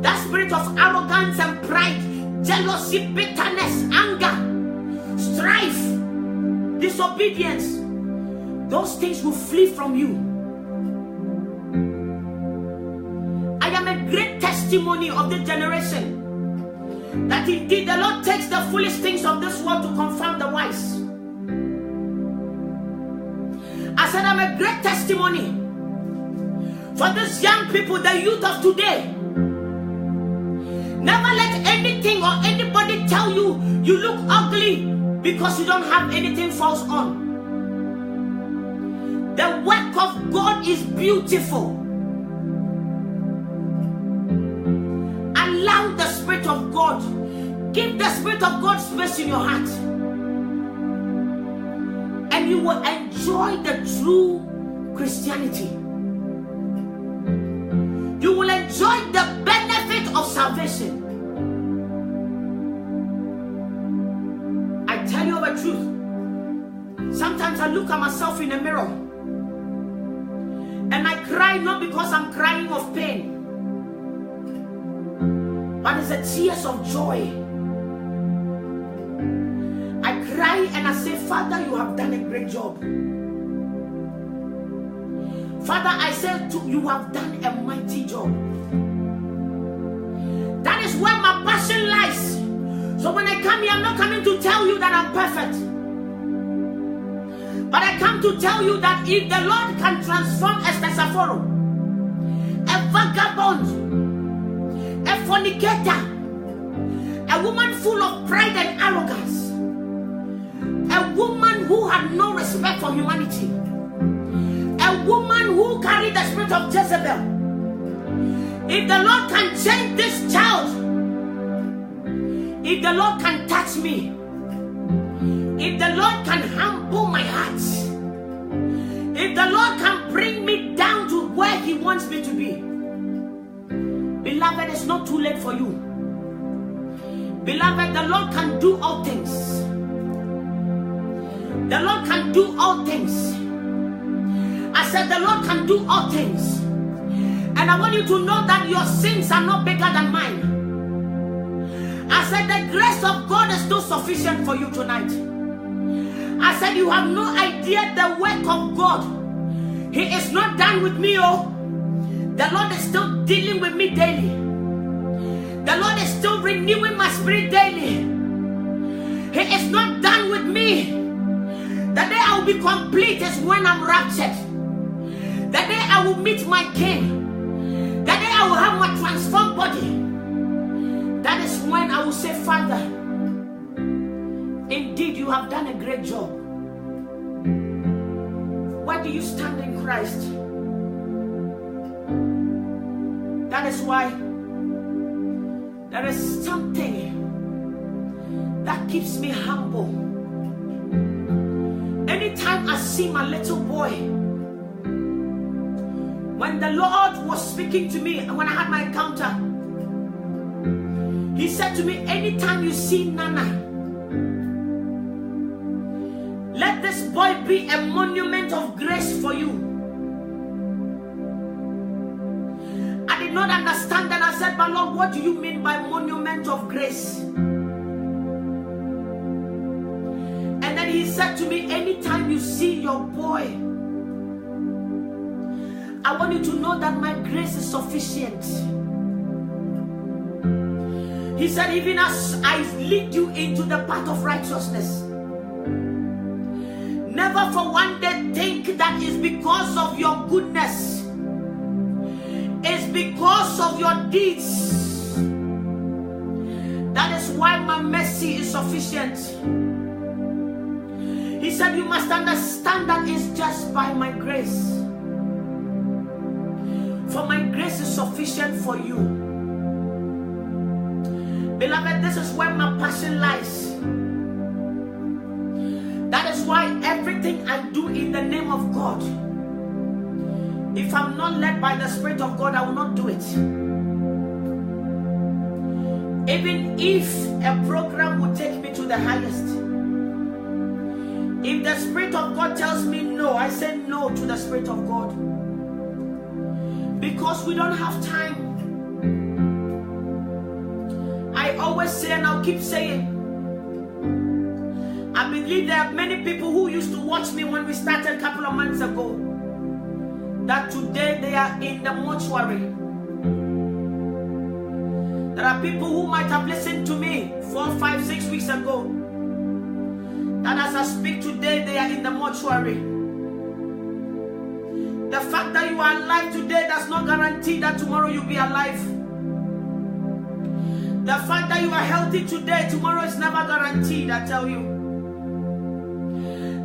That spirit of arrogance and pride, jealousy, bitterness, anger, strife, disobedience, those things will flee from you. I am a great testimony of this generation that indeed the Lord takes the foolish things of this world to confound the wise. I said I'm a great testimony for these young people, the youth of today. Never let anything or anybody tell you you look ugly because you don't have anything false on. The work of God is beautiful. Allow the Spirit of God, give the Spirit of God space in your heart, and you will enjoy the true Christianity. You will enjoy the benefit of salvation. I tell you the truth. Sometimes I look at myself in the mirror and I cry, not because I'm crying of pain, but it's a tears of joy. I cry and I say, Father, you have done a great job. Father, I said, you have done a mighty job. That is where my passion lies. So when I come here, I'm not coming to tell you that I'm perfect, but I come to tell you that if the Lord can transform Esther Saforo, a vagabond, a fornicator, a woman full of pride and arrogance, a woman who had no respect for humanity, a woman who carried the spirit of Jezebel, if the Lord can change this child, if the Lord can touch me, if the Lord can humble my heart, if the Lord can bring me down to where He wants me to be, beloved, it's not too late for you. Beloved, the Lord can do all things. The Lord can do all things. I said the Lord can do all things. And I want you to know that your sins are not bigger than mine. I said the grace of God is still sufficient for you tonight. I said you have no idea the work of God. He is not done with me, oh. The Lord is still dealing with me daily. The Lord is still renewing my spirit daily. He is not done with me. The day I will be complete is when I'm raptured. The day I will meet my King. The day I will have my transformed body. That is when I will say, Father, indeed you have done a great job. Where do you stand in Christ? That is why there is something that keeps me humble. Anytime I see my little boy, when the Lord was speaking to me and when I had my encounter, He said to me, anytime you see Nana, let this boy be a monument of grace for you. did not understand that. I said, but Lord, what do you mean by monument of grace? And then he said to me, anytime you see your boy, I want you to know that my grace is sufficient. He said, even as I lead you into the path of righteousness, never for one day think that it's because of your goodness. It's because of your deeds. That is why my mercy is sufficient. He said, you must understand that it's just by my grace. For my grace is sufficient for you. Beloved, this is where my passion lies. That is why everything I do in the name of God, if I'm not led by the Spirit of God, I will not do it. Even if a program will take me to the highest, if the Spirit of God tells me no, I say no to the Spirit of God. Because we don't have time. I always say, and I'll keep saying, I believe there are many people who used to watch me when we started a couple of months ago, that today they are in the mortuary. There are people who might have listened to me 4, 5, 6 weeks ago, that as I speak today, they are in the mortuary. The fact that you are alive today does not guarantee that tomorrow you'll be alive. The fact that you are healthy today, tomorrow is never guaranteed, I tell you.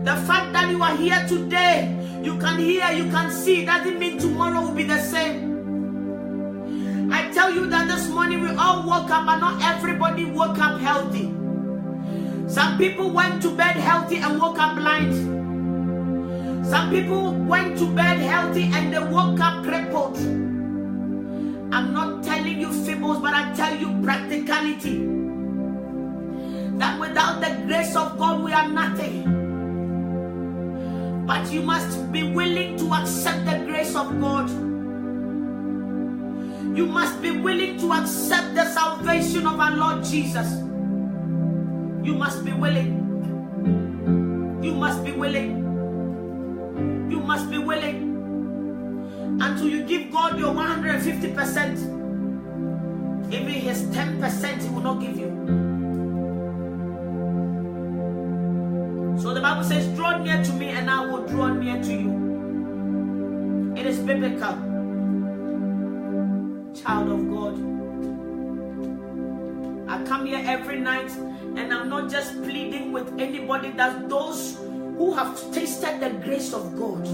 The fact that you are here today, you can hear, you can see, doesn't mean tomorrow will be the same. I tell you that this morning we all woke up, but not everybody woke up healthy. Some people went to bed healthy and woke up blind. Some people went to bed healthy and they woke up crippled. I'm not telling you fables, but I tell you practicality. That without the grace of God, we are nothing. But you must be willing to accept the grace of God. You must be willing to accept the salvation of our Lord Jesus. You must be willing. You must be willing. You must be willing. Until you give God your 150%, even his 10% he will not give you. So the Bible says, draw near to me and I will draw near to you. It is biblical. Child of God, I come here every night and I'm not just pleading with anybody, that's those who have tasted the grace of God.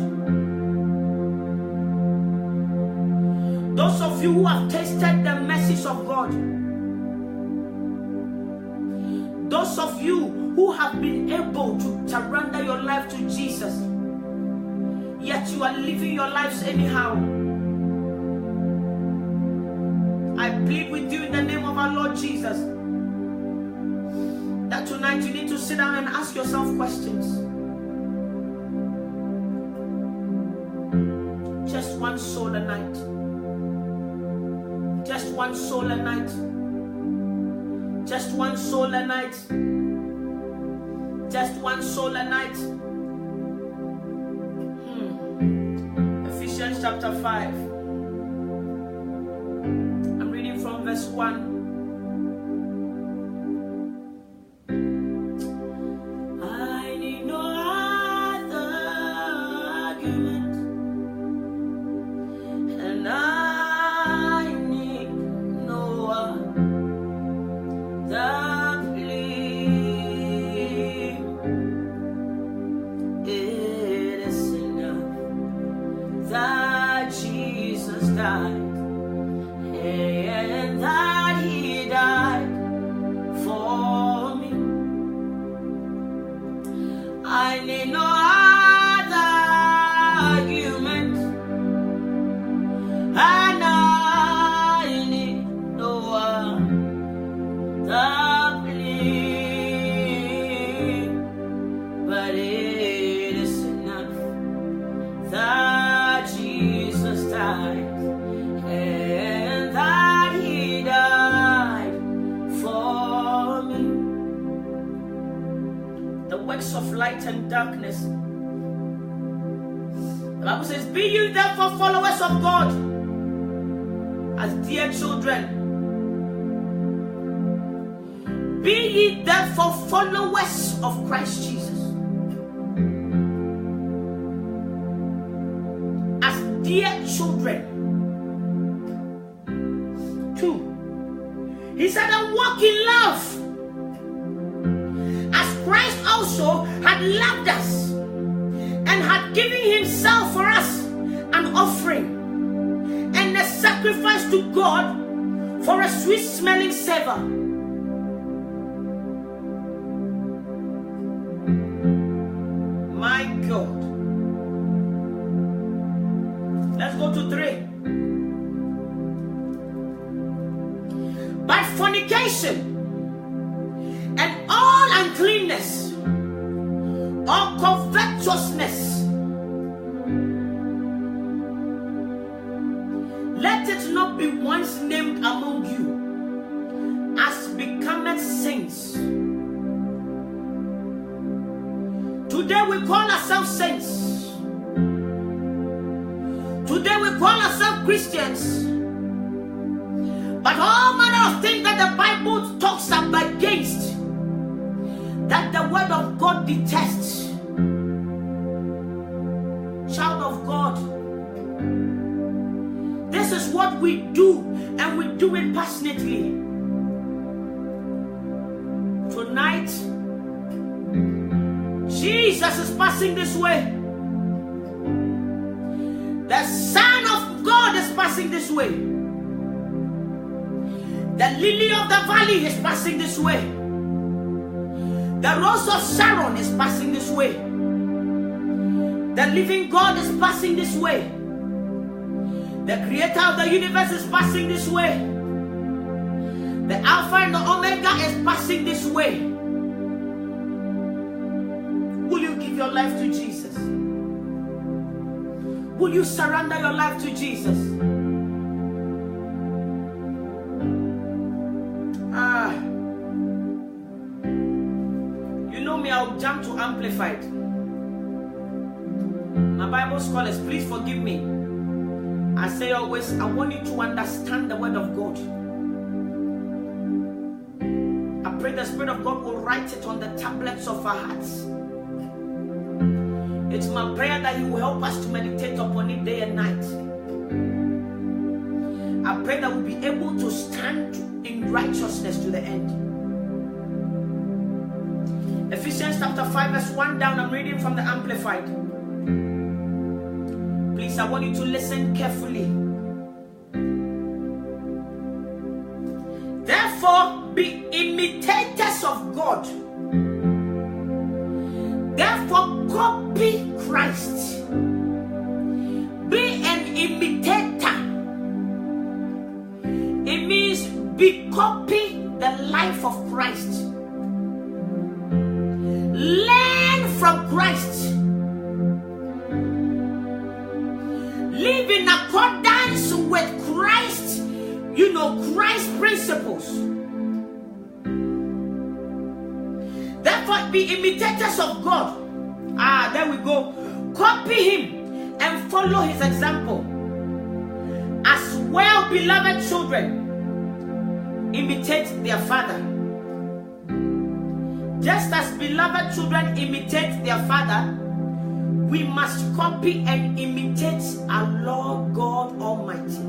Those of you who have tasted the mercies of God. Those of you who have been able to surrender your life to Jesus, yet you are living your lives anyhow. I plead with you in the name of our Lord Jesus that tonight you need to sit down and ask yourself questions. Just one soul a night. Just one soul a night. Just one soul a night. Just one soul a night. Ephesians chapter 5. I'm reading from verse 1. I need no other argument, and I need no other plea. It is enough that Jesus died, and that he died for me. I need no other of light and darkness. The Bible says, be you therefore followers of God as dear children. Be ye therefore followers of Christ Jesus as dear children. 2. He said, and walk in love, as Christ also had loved us and had given himself for us an offering and a sacrifice to God for a sweet smelling savor. My God. Let's go to 3. But fornication and all uncleanness or covetousness, let it not be once named among you as becometh saints. Today we call ourselves saints. Today we call ourselves Christians. But all manner of things that the Bible talks against, that the word of God detests. Child of God, this is what we do, and we do it passionately. Tonight, Jesus is passing this way. The Son of God is passing this way. The lily of the valley is passing this way. The rose of Sharon is passing this way. The living God is passing this way. The creator of the universe is passing this way. The Alpha and the Omega is passing this way. Will you give your life to Jesus? Will you surrender your life to Jesus? You know me, I'll jump to Amplified. My Bible scholars, please forgive me. I say always, I want you to understand the word of God. I pray the Spirit of God will write it on the tablets of our hearts. It's my prayer that He will help us to meditate upon it day and night. I pray that we'll be able to stand in righteousness to the end. Ephesians chapter 5 verse 1 down, I'm reading from the Amplified. Please, I want you to listen carefully. Therefore, be imitators of God. Therefore, copy Christ. Be an imitator. It means be copy the life of Christ. Learn from Christ. Live in accordance with Christ, Christ's principles. Therefore, be imitators of God. There we go. Copy Him and follow His example. As well, beloved children, imitate their father. Just as beloved children imitate their father, we must copy and imitate our Lord God Almighty.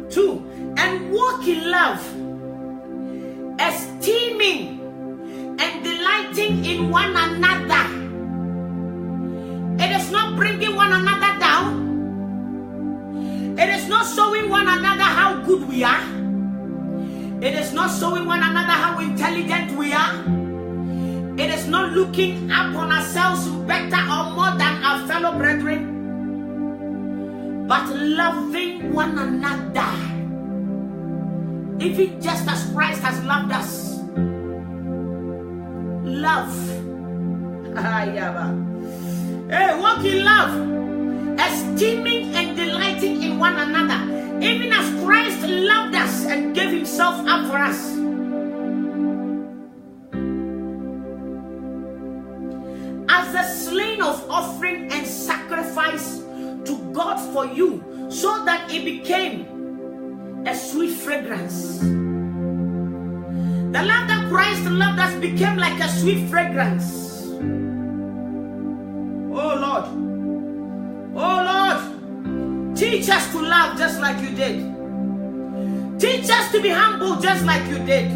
2. And walk in love, esteeming and delighting in one another. It is not bringing one another down. It is not showing one another how good we are. It is not showing one another how intelligent we are. It is not looking up on ourselves better or more than our fellow brethren, but loving one another, even just as Christ has loved us. Love. Walk in love, esteeming and delighting in one another, even as Christ loved us and gave himself up for us. As a slain of offering and sacrifice to God for you, so that it became a sweet fragrance. The love that Christ loved us became like a sweet fragrance. Oh Lord, teach us to love just like you did. Teach us to be humble just like you did.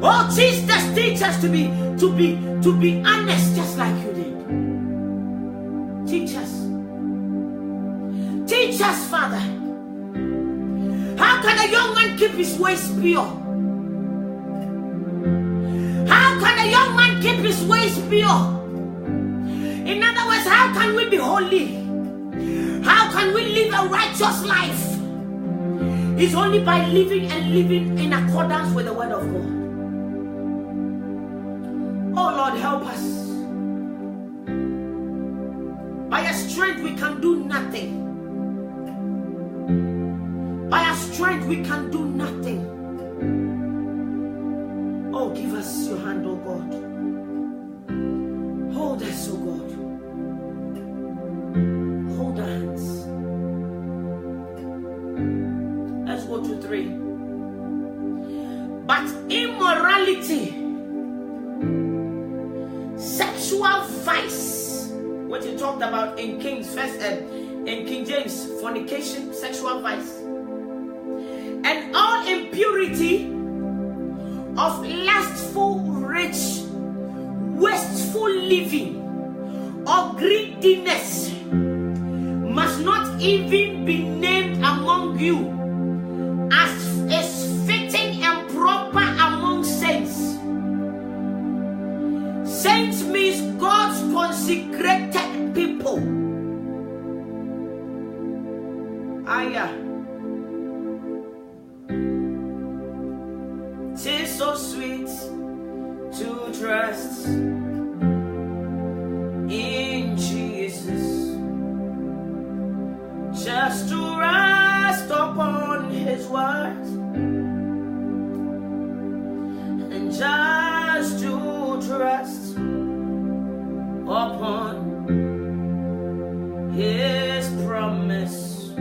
Oh Jesus, teach us to be honest just like you did. Teach us, Father. How can a young man keep his ways pure? How can a young man keep his ways pure? In other words, how can we be holy? How can we live a righteous life? It's only by living in accordance with the word of God. Oh Lord, help us. By our strength we can do nothing. By our strength we can do nothing. Oh, give us your hand, oh God. Hold us, oh God. Hold our hands. Let's go to 3. But immorality, sexual vice, what you talked about in King James, fornication, sexual vice, and all impurity of lustful, rich, wasteful living or greediness must not even be named among you, as is fitting and proper among saints. Saints means God's consecrated people. Tis so sweet to trust in Jesus, just to rest upon his word, and just to trust upon his promise,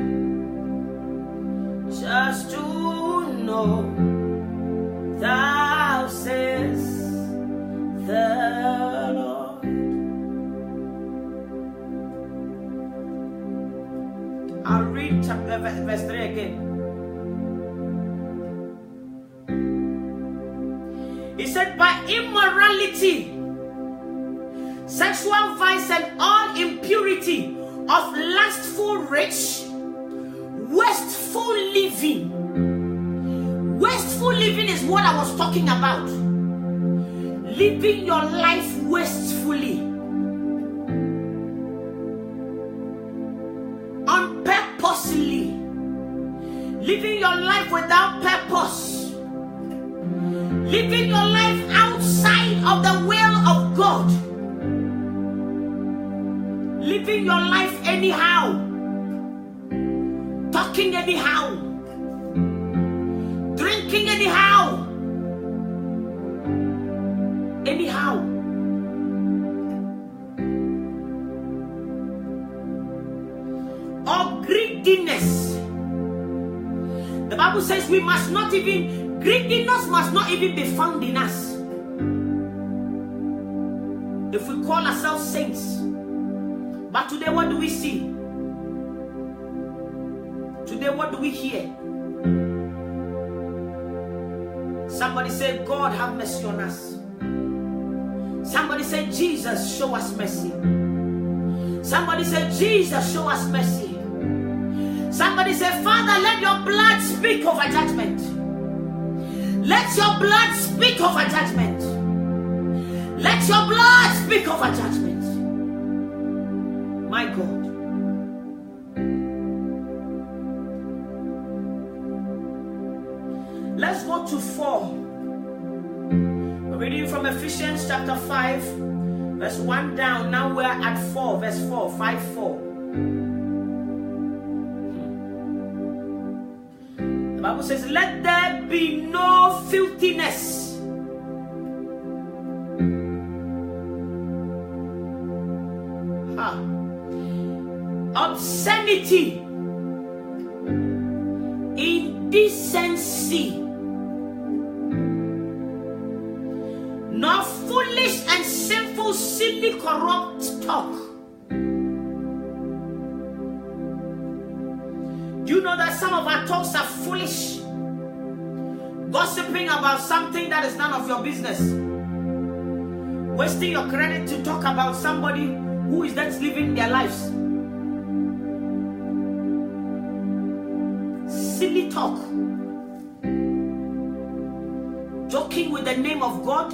just to know thou sayest the Lord. I'll read verse 3 again. He said, by immorality, sexual vice, and all impurity of lustful, rich, wasteful living. Wasteful living is what I was talking about. Living your life wastefully, unpurposely, living your life without purpose, living your life outside of the will of God, living your life anyhow, talking anyhow, drinking anyhow, or greediness. The Bible says greediness must not even be found in us. If we call ourselves saints. But today what do we see? Today what do we hear? Somebody say, God have mercy on us. Somebody say, Jesus, show us mercy. Somebody say, Jesus, show us mercy. Somebody say, Father, let your blood speak of a judgment. Let your blood speak of a judgment. Let your blood speak of a judgment. My God. Let's go to 4. We're reading from Ephesians chapter 5, verse 1 down. Now we're at 4, verse 4, 5-4. The Bible says, let there be no filthiness. Obscenity, indecency, nor foolish and sinful, silly, corrupt talk. Do you know that some of our talks are foolish? Gossiping about something that is none of your business. Wasting your credit to talk about somebody who is that's living their lives. Silly talk. Joking with the name of God.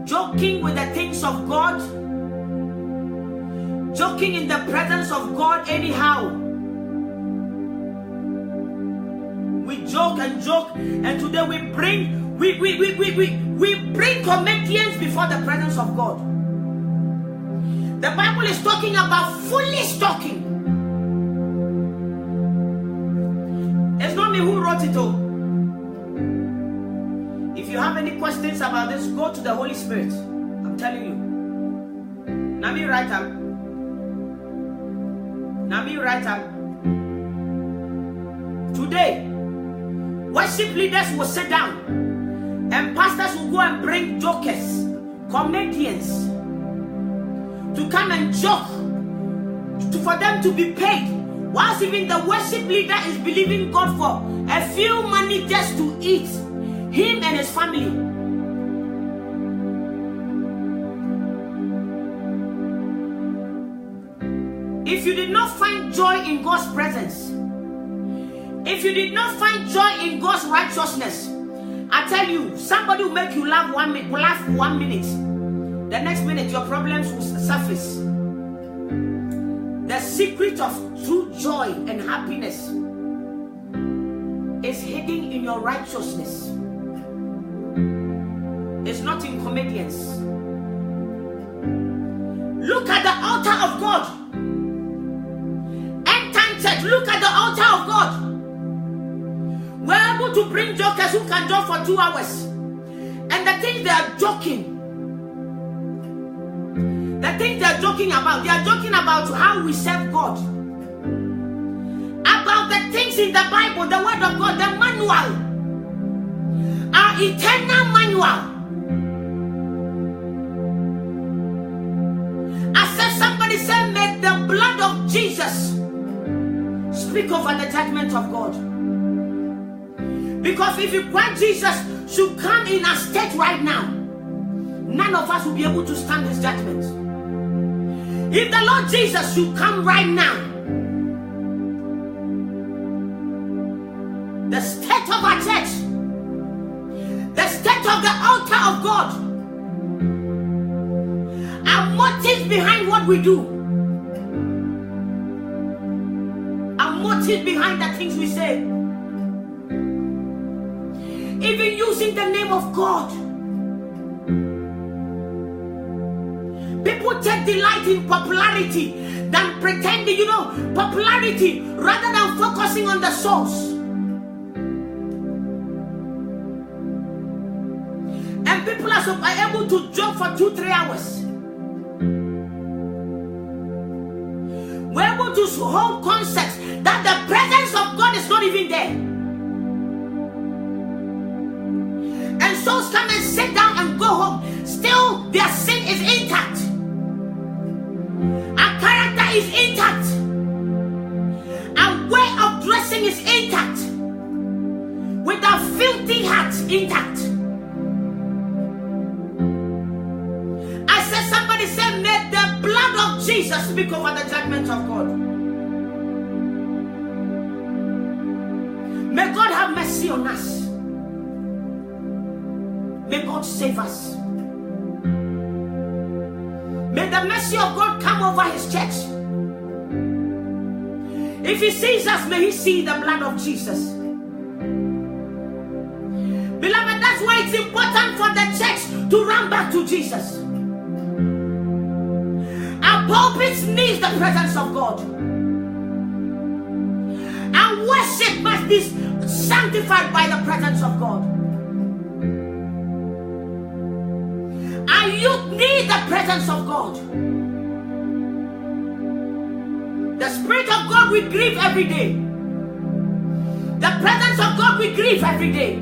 Joking with the things of God. Joking in the presence of God anyhow. We joke, and today we bring comedians before the presence of God. The Bible is talking about foolish talking. It's not me who wrote it all. If you have any questions about this, go to the Holy Spirit. I'm telling you. Nami write up. Today, worship leaders will sit down and pastors will go and bring jokers, comedians, to come and joke, for them to be paid, whilst even the worship leader is believing God for a few money just to eat, him and his family. If you did not find joy in God's presence, if you did not find joy in God's righteousness, I tell you, somebody will make you laugh 1 minute. The next minute, your problems will surface. The secret of true joy and happiness is hidden in your righteousness. It's not in comedians. Look at the altar of God. End time church, look at the altar of God. We're able to bring jokers who can joke for 2 hours. And the things they are joking, they are joking about how we serve God, about the things in the Bible, the word of God, the manual, our eternal manual. I said, somebody said, may the blood of Jesus speak over the judgment of God. Because if you want Jesus should come in a state right now, none of us will be able to stand his judgment. If the Lord Jesus should come right now, the state of our church, the state of the altar of God, our motives behind what we do, our motives behind the things we say, even using the name of God. People take delight in popularity than pretending, popularity rather than focusing on the source. And people are able to joke for 2-3 hours. We're able to hold concepts that the presence of God is not even there. And souls come and sit down and go home. Still, their sin is intact. Our character is intact. Our way of dressing is intact. With our filthy hearts intact. I said, somebody said, may the blood of Jesus speak over the judgment of God. May God have mercy on us. May God save us. May the mercy of God come over his church. If he sees us, may he see the blood of Jesus. Beloved, that's why it's important for the church to run back to Jesus. Our pulpits need the presence of God. And worship must be sanctified by the presence of God. And you need the presence of God. The Spirit of God will grieve every day. The presence of God will grieve every day.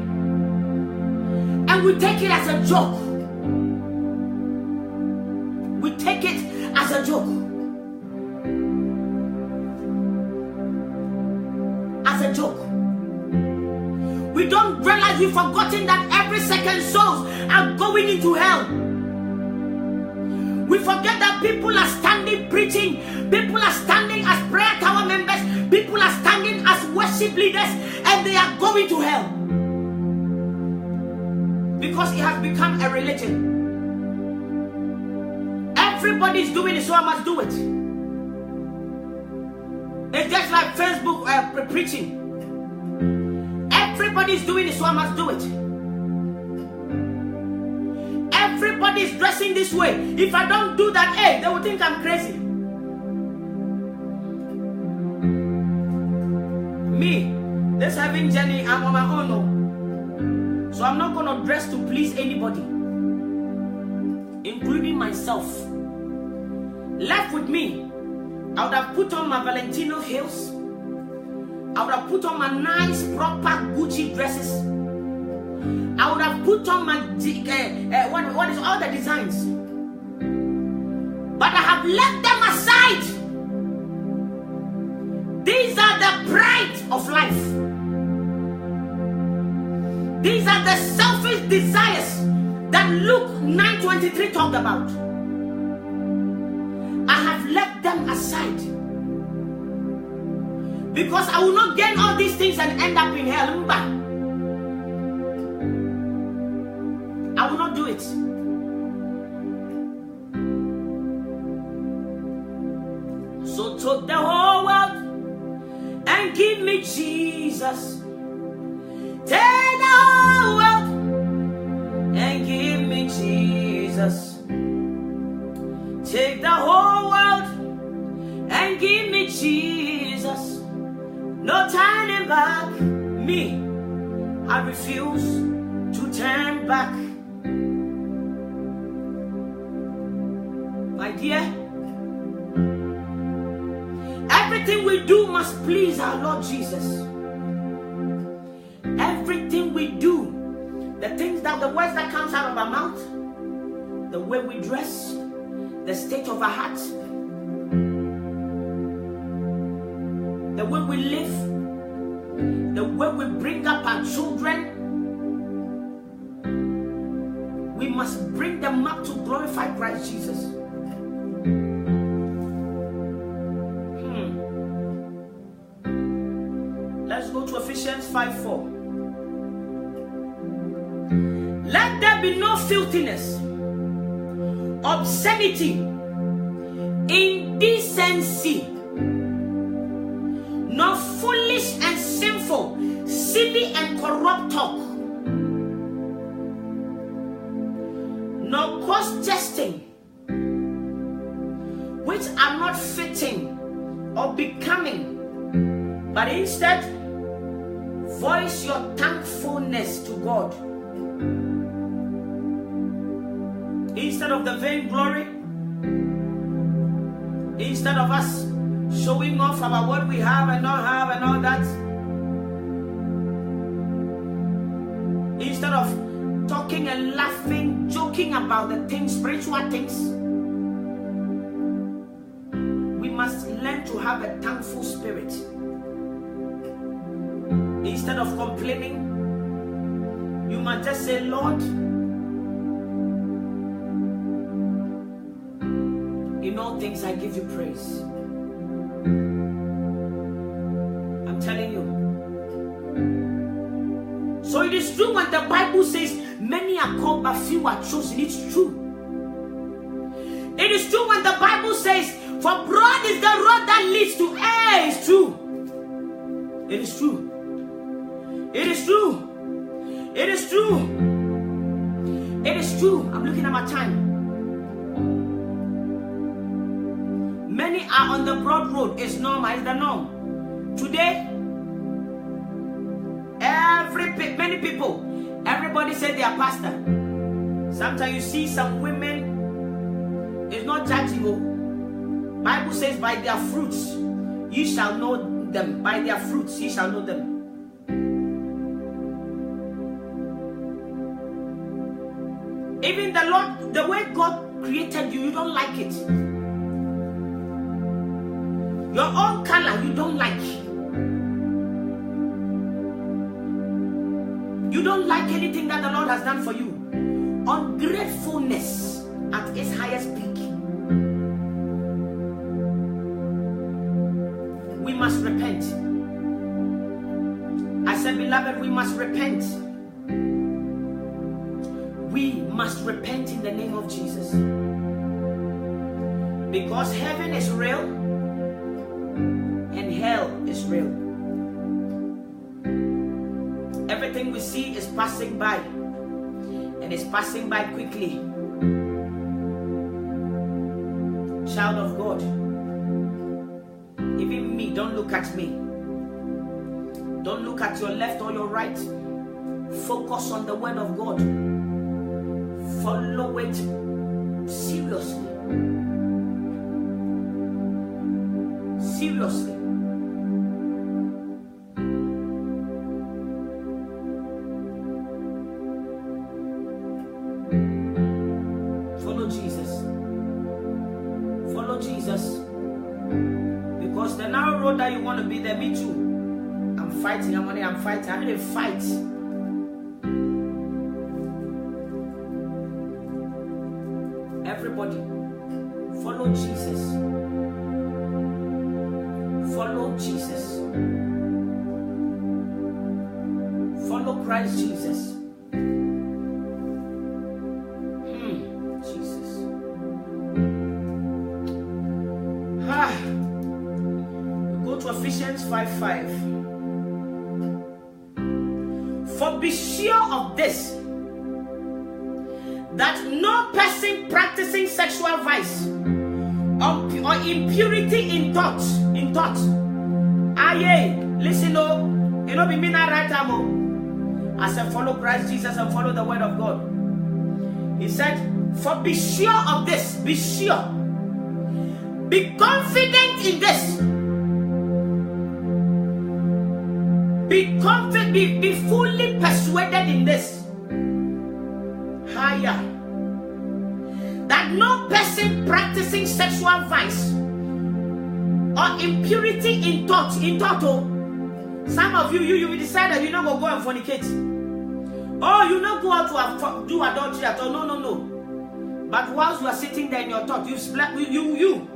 And we take it as a joke. We take it as a joke. As a joke. We don't realize we've forgotten that every second souls are going into hell. We forget that people are standing preaching. People are standing as prayer tower members. People are standing as worship leaders, and they are going to hell. Because it has become a religion. Everybody's doing it, so I must do it. It's just like Facebook preaching. Everybody's doing it, so I must do it. Everybody's dressing this way. If I don't do that, hey, they will think I'm crazy. Me, this having journey, I'm on my own. No. So I'm not going to dress to please anybody, including myself. Left with me, I would have put on my Valentino heels. I would have put on my nice, proper Gucci dresses. I would have put on my what is all the designs. But I have left them aside. These are the pride of life. These are the selfish desires that Luke 9:23 talked about. I have left them aside. Because I will not gain all these things and end up in hell. I will not do it. So take the whole world and give me Jesus. Take the whole world and give me Jesus. Take the whole world and give me Jesus. No turning back. Me, I refuse to turn back. My dear, everything we do must please our Lord Jesus. Everything we do, the things that, the words that comes out of our mouth, the way we dress, the state of our heart, the way we live, the way we bring up our children, we must bring them up to glorify Christ Jesus. Let's go to Ephesians 5:4. Let there be no filthiness, obscenity, indecency, nor foolish and sinful, silly and corrupt talk, nor coarse jesting, which are not fitting or becoming, but instead voice your thankfulness to God. Instead of the vainglory, instead of us showing off about what we have and not have and all that, instead of talking and laughing, joking about the things, spiritual things, we must learn to have a thankful spirit. Instead of complaining, you must just say, Lord, in all things I give you praise. I'm telling you. So it is true when the Bible says many are called but few are chosen. It's true. It is true when the Bible says for broad is the road that leads to air. It's true. It is true. It is true. It is true. It is true. I'm looking at my time. Many are on the broad road. It's normal. It's the norm. Today, many people, everybody say they are pastor. Sometimes you see some women, it's not judging. Bible says, by their fruits ye shall know them. By their fruits ye shall know them. Even the Lord, the way God created you, you don't like it. Your own color, you don't like. You don't like anything that the Lord has done for you. Ungratefulness at its highest peak. We must repent. I said, beloved, we must repent. We must repent in the name of Jesus. Because heaven is real and hell is real. Everything we see is passing by, and it's passing by quickly. Child of God, even me, don't look at me. Don't look at your left or your right. Focus on the word of God. Follow it seriously. Seriously. Follow Jesus. Follow Jesus. Because the narrow road that you want to be there, me too. I'm fighting. I'm fighting. I'm in a fight. Everybody, follow Jesus. Follow Jesus. Follow Christ Jesus. Jesus. We go to Ephesians 5:5. For be sure of this, that no person practicing sexual vice or impurity in thought. Listen, you know, be me not right now. I said, follow Christ Jesus and follow the word of God. He said, for be sure of this, be sure, be confident in this, be confident, be fully persuaded in this. Higher. That no person practicing sexual vice or impurity in thought. Some of you will decide that you're not going to go and fornicate. Oh, you not go out to do adultery at all. No. But whilst you are sitting there in your thought, you slept with you.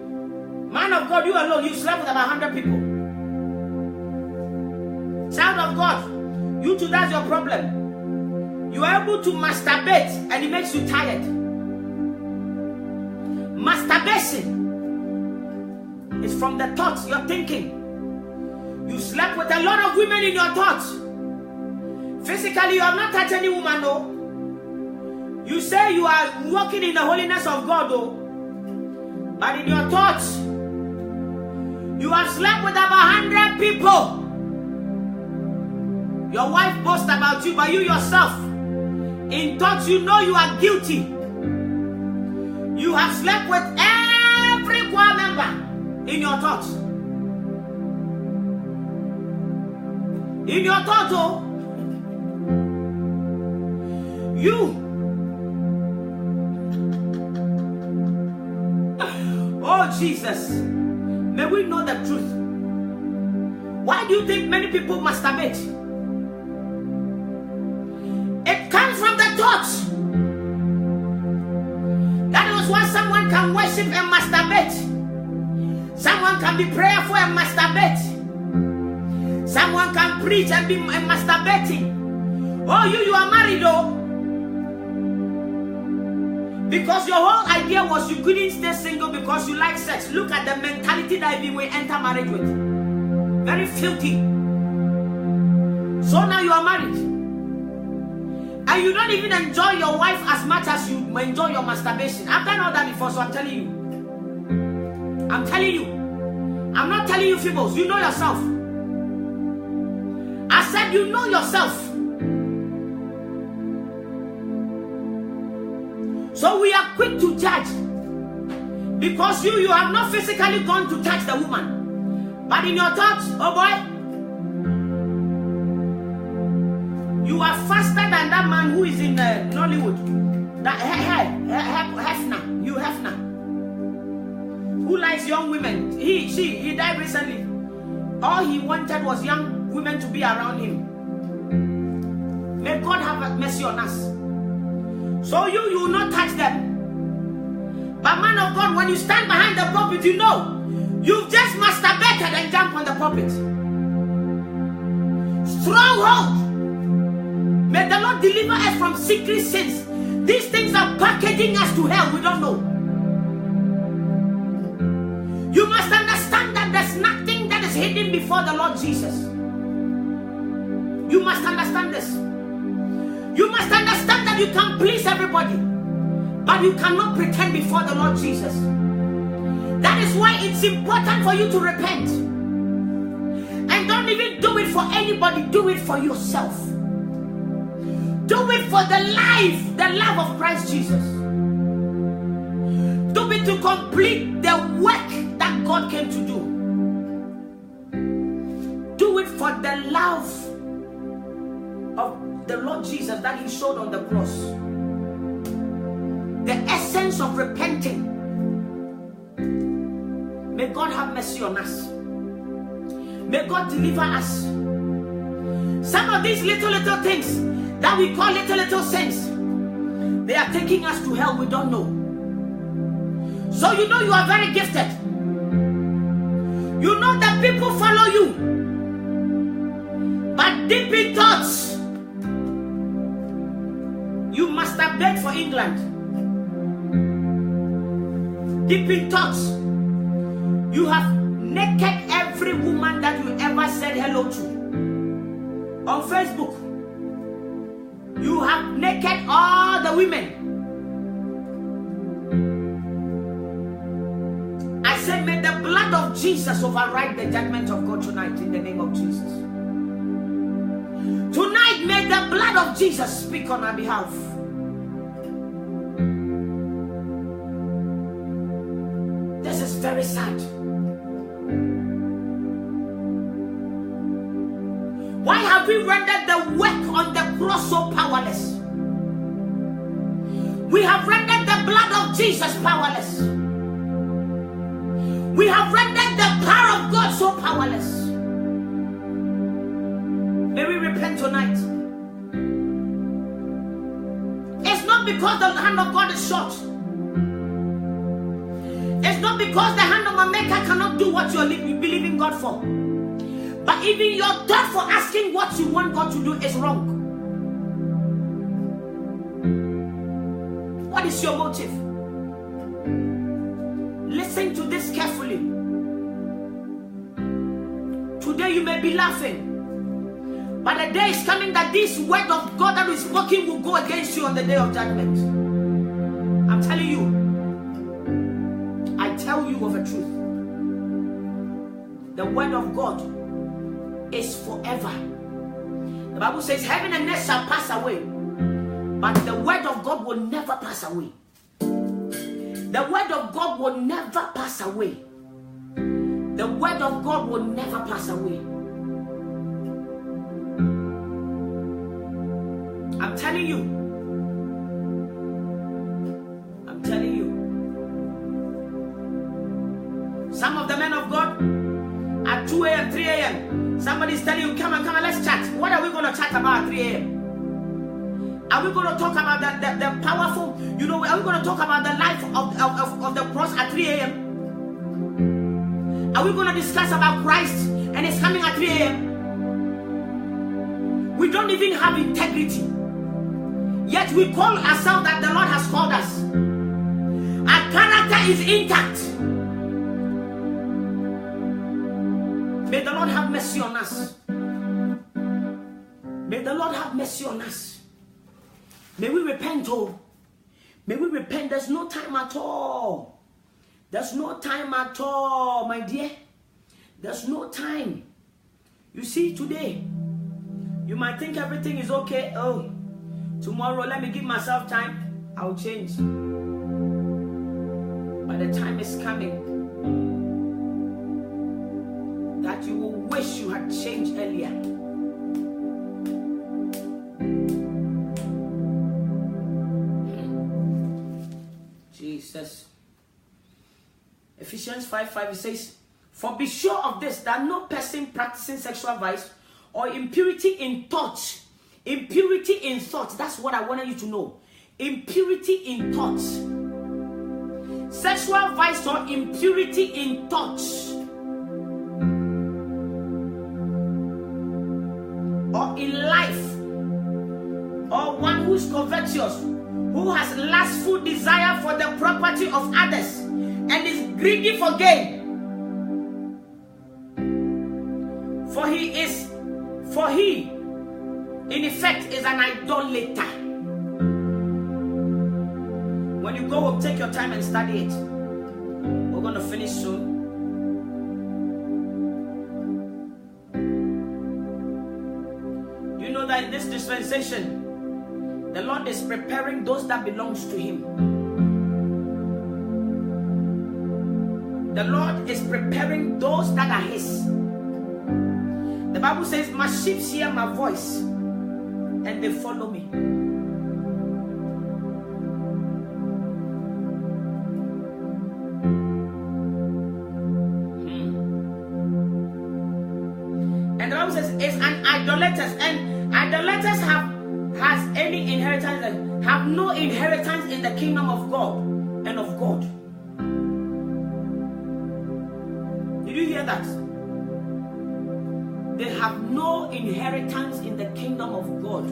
Man of God, you alone, you slept with about 100 people. Child of God, you too, that's your problem. You are able to masturbate and it makes you tired. Masturbation is from the thoughts you're thinking. You slept with a lot of women in your thoughts. Physically, you have not touched any woman, though. You say you are walking in the holiness of God, though. But in your thoughts, you have slept with about 100 people. Your wife boasts about you, but you yourself, in thoughts, you know you are guilty. You have slept with every choir member in your thoughts. In your thoughts, oh, oh Jesus, may we know the truth. Why do you think many people masturbate? It comes from the thoughts. That is why someone can worship and masturbate. Someone can be prayerful and masturbate. Someone can preach and be masturbating. Oh, you are married though. Because your whole idea was you couldn't stay single because you like sex. Look at the mentality that we will enter marriage with. Very filthy. So now you are married. And you don't even enjoy your wife as much as you enjoy your masturbation. I've done all that before, so I'm telling you. I'm telling you. I'm not telling you females. You know yourself. As said, you know yourself. So we are quick to judge. Because you have not physically gone to touch the woman. But in your thoughts, oh boy, you are faster than that man who is in Nollywood. That Hefner. You Hefner. Who likes young women? He died recently. All he wanted was young women to be around him. May God have mercy on us. So you will not touch them. But man of God, when you stand behind the pulpit, you know you've just masturbated and jumped on the pulpit. Stronghold. May the Lord deliver us from secret sins. These things are packaging us to hell. We don't know. You must understand that there's nothing that is hidden before the Lord Jesus. You must understand this. You must understand that you can please everybody, but you cannot pretend before the Lord Jesus. That is why it's important for you to repent. And don't even do it for anybody. Do it for yourself. Do it for the love of Christ Jesus. Do it to complete the work that God came to do. Do it for the love of the Lord Jesus that he showed on the cross. The essence of repenting. May God have mercy on us. May God deliver us. Some of these little things that we call little sins, they are taking us to hell. We don't know. So you know you are very gifted. You know that people follow you, but deep in thoughts, you masturbate for England. Deep in thoughts, you have naked every woman that you ever said hello to. On Facebook, you have naked all the women. I said, may the blood of Jesus override the judgment of God tonight in the name of Jesus. Tonight, may the blood of Jesus speak on our behalf. This is very sad. Why have we rendered the work on the cross so powerless? We have rendered the blood of Jesus powerless. We have rendered the power of God so powerless. May we repent tonight. It's not because the hand of God is short. It's not because the hand of a maker cannot do what you are believing God for. But even your thought for asking what you want God to do is wrong. What is your motive? Listen to this carefully. Today you may be laughing, but the day is coming that this word of God that is spoken will go against you on the day of judgment. I'm telling you. I tell you of a truth. The word of God is forever. The Bible says heaven and earth shall pass away, but the word of God will never pass away. The word of God will never pass away. The word of God will never pass away. I'm telling you. I'm telling you. Some of the men of God at 2 a.m., 3 a.m., somebody's telling you, come on, let's chat. What are we going to chat about at 3 a.m.? Are we going to talk about the powerful, are we going to talk about the life of the cross at 3 a.m.? Are we going to discuss about Christ and His coming at 3 a.m.? We don't even have integrity. Yet we call ourselves that the Lord has called us. Our character is intact. May the Lord have mercy on us. May the Lord have mercy on us. May we repent, oh. May we repent. There's no time at all. There's no time at all, my dear. There's no time. You see, today, You might think everything is okay. Oh, tomorrow, let me give myself time. I'll change. But the time is coming that you will wish you had changed earlier. Jesus. Ephesians 5:5, it says, "For be sure of this, that no person practicing sexual vice or impurity in thought," impurity in thought, that's what I wanted you to know. Impurity in thought. Sexual vice or impurity in thought, or in life, or one who's covetous, who has lustful desire for the property of others and is greedy for gain. For he, in effect, is an idolater. When you go home, take your time and study it. We're going to finish soon. You know that in this dispensation, the Lord is preparing those that belongs to Him. The Lord is preparing those that are His. The Bible says, "My sheep hear my voice, and they follow me." And the Bible says, "It's an idolaters," and idolaters has any inheritance, have no inheritance in the kingdom of God and of God. Did you hear that? They have no inheritance in the kingdom of God.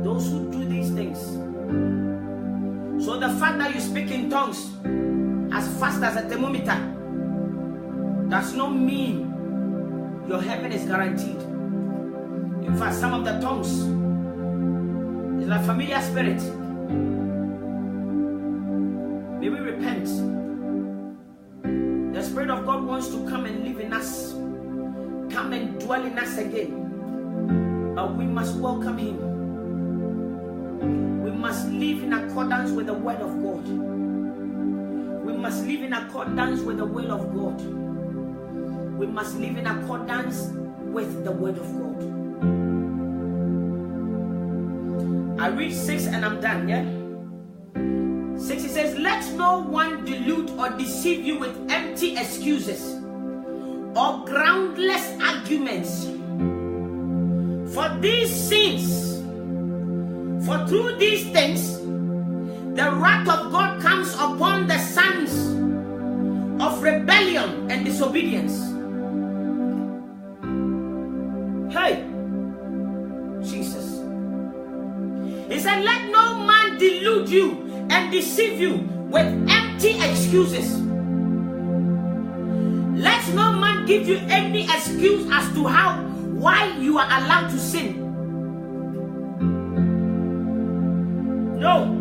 Those who do these things. So the fact that you speak in tongues as fast as a thermometer does not mean your heaven is guaranteed. In fact, some of the tongues is a familiar spirit. May we repent. The Spirit of God wants to come and live in us, come and dwell in us again. But we must welcome Him. We must live in accordance with the Word of God. We must live in accordance with the will of God. We must live in accordance with the Word of God. I read 6 and I'm done, yeah? 6, it says, "Let no one delude or deceive you with empty excuses or groundless arguments. For through these things, the wrath of God comes upon the sons of rebellion and disobedience." Hey, Jesus. He said, "Let no man delude you and deceive you with empty excuses." Let no man give you any excuse as to why you are allowed to sin. No.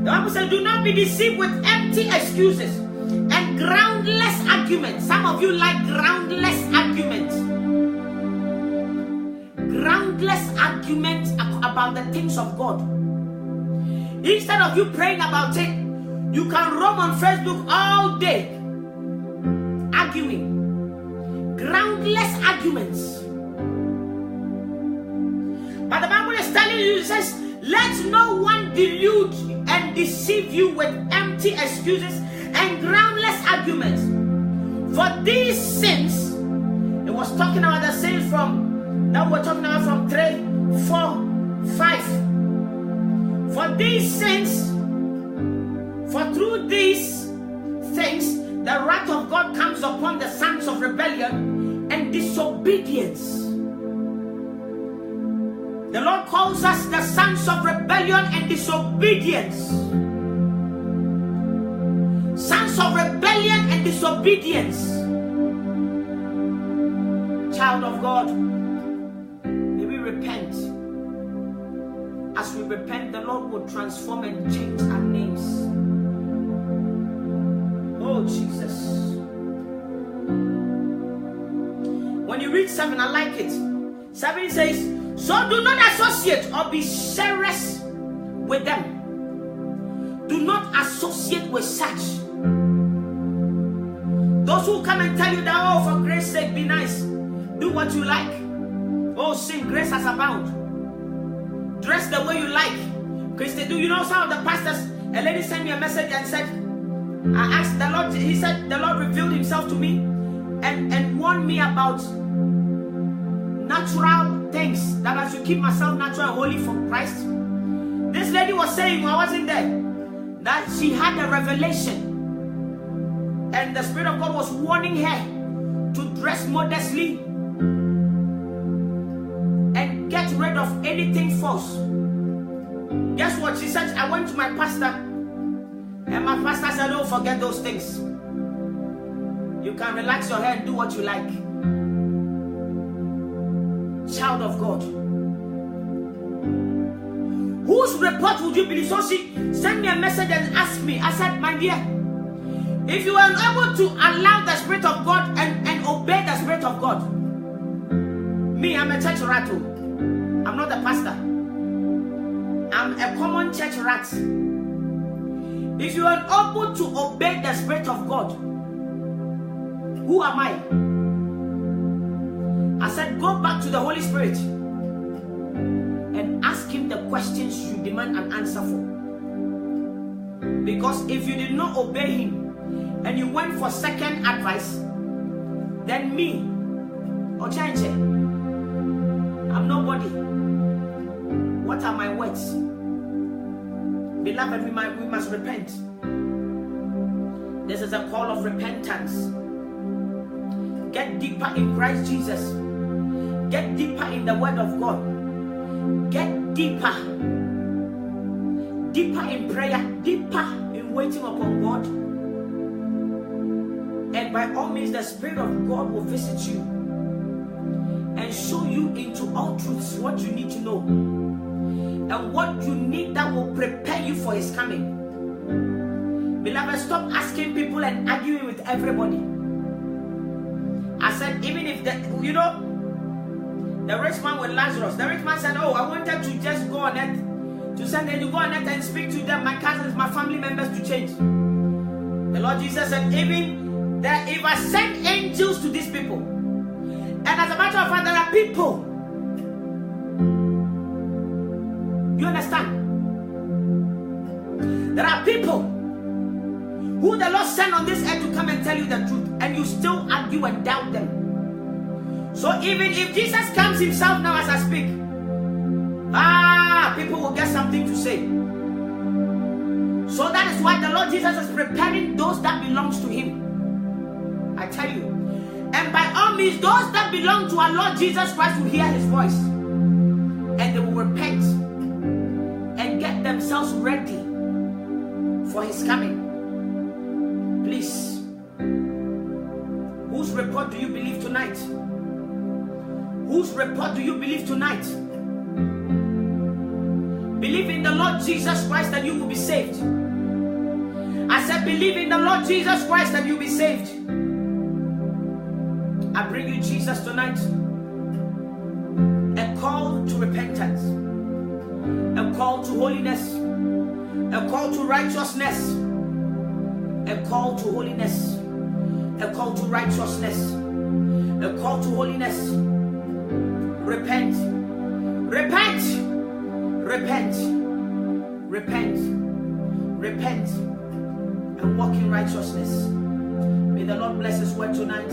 The Bible says, "Do not be deceived with empty excuses and groundless arguments." Some of you like groundless arguments. Groundless arguments about the things of God. Instead of you praying about it, you can roam on Facebook all day arguing. Groundless arguments. But the Bible is telling you, it says, "Let no one delude and deceive you with empty excuses and groundless arguments. For these sins," it was talking about the sins that we're talking about from 3, 4, 5. "For these sins, for through these things, the wrath of God comes upon the sons of rebellion and disobedience." The Lord calls us the sons of rebellion and disobedience. Sons of rebellion and disobedience. Child of God, may we repent. As we repent, the Lord will transform and change our names. Oh, Jesus. When you you read 7, I like it. 7 says, so do not associate or be sharers with them. Do not associate with such. Those who come and tell you that, oh, for grace's sake, be nice. Do what you like. Oh, sin, grace has abound. Dress the way you like. Christian, do you know some of the pastors? A lady sent me a message and said, I asked the Lord, he said, the Lord revealed himself to me and warned me about natural things, that I should keep myself natural and holy for Christ. This lady was saying, I wasn't there, that she had a revelation and the Spirit of God was warning her to dress modestly and get rid of anything false. Guess what? She said, I went to my pastor and my pastor said, don't forget those things. You can relax your head and do what you like. Child of God, whose report would you believe? So she sent me a message and asked me. I said, my dear, if you are unable to allow the Spirit of God and obey the Spirit of God, me, I'm a church rat. I'm not a pastor. I'm a common church rat. If you are unable to obey the Spirit of God, who am I? I said, go back to the Holy Spirit and ask him the questions you demand an answer for. Because if you did not obey him and you went for second advice, then me, Ochanche, I'm nobody. What are my words? Beloved, we must repent. This is a call of repentance. Get deeper in Christ Jesus. Get deeper in the Word of God. Get deeper. Deeper in prayer. Deeper in waiting upon God. And by all means, the Spirit of God will visit you and show you into all truths what you need to know and what you need that will prepare you for His coming. Beloved, stop asking people and arguing with everybody. I said, even if the rich man with Lazarus, the rich man said, oh, I wanted to just go on it, to send them to go on it and speak to them, my cousins, my family members to change. The Lord Jesus said, even that if I send angels to these people, and as a matter of fact, there are people, you understand? There are people who the Lord sent on this earth to come and tell you the truth, and you still argue and doubt them. So even if Jesus comes himself now as I speak, people will get something to say. So that is why the Lord Jesus is preparing those that belongs to him. I tell you. And by all means, those that belong to our Lord Jesus Christ will hear his voice, and they will repent and get themselves ready for his coming. Please, whose report do you believe tonight? Whose report do you believe tonight? Believe in the Lord Jesus Christ and you will be saved. I said, believe in the Lord Jesus Christ and you'll be saved. I bring you Jesus tonight. A call to repentance, a call to holiness, a call to righteousness, a call to holiness, a call to righteousness, a call to holiness. Repent, repent, repent, repent, repent, and walk in righteousness. May the Lord bless his word tonight.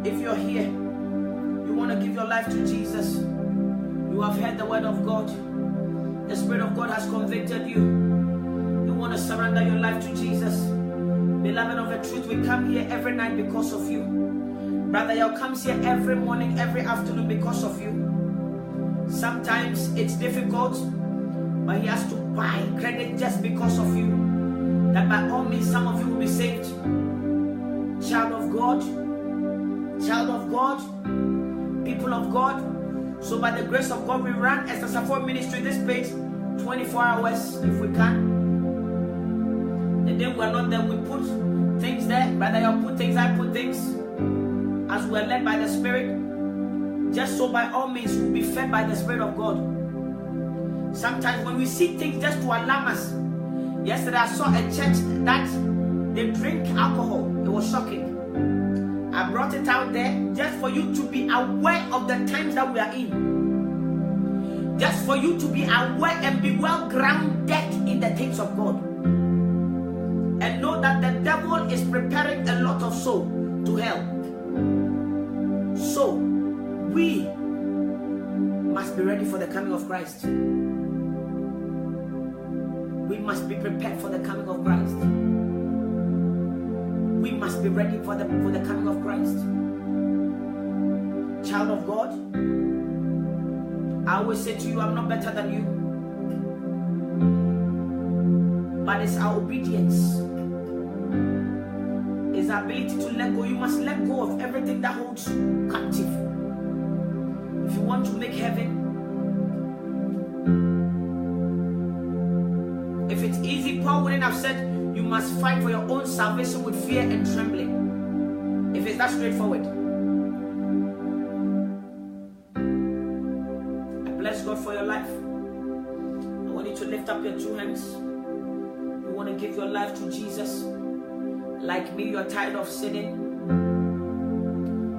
If you're here, you want to give your life to Jesus, you have heard the word of God, the Spirit of God has convicted you, you want to surrender your life to Jesus. Beloved of the truth, we come here every night because of you. Brother Yao comes here every morning, every afternoon because of you. Sometimes it's difficult, but he has to buy credit just because of you, that by all means some of you will be saved. Child of God, people of God. So by the grace of God, we run as the support ministry this page 24 hours if we can. The day we are not there, we put things there. Brother, you put things, I put things. as we are led by the Spirit, just so by all means we'll be fed by the Spirit of God. Sometimes when we see things just to alarm us. Yesterday I saw a church that they drink alcohol. It was shocking. I brought it out there just for you to be aware of the times that we are in. Just for you to be aware and be well grounded in the things of God. And know that the devil is preparing a lot of souls to hell. So, we must be ready for the coming of Christ. We must be prepared for the coming of Christ. We must be ready for the coming of Christ. Child of God, I always say to you, I'm not better than you. But it's our obedience. It's our ability to let go. You must let go of everything that holds you captive. If you want to make heaven, if it's easy, Paul wouldn't have said you must fight for your own salvation with fear and trembling. If it's that straightforward. I bless God for your life. I want you to lift up your two hands. You want to give your life to Jesus. Like me, you're tired of sinning.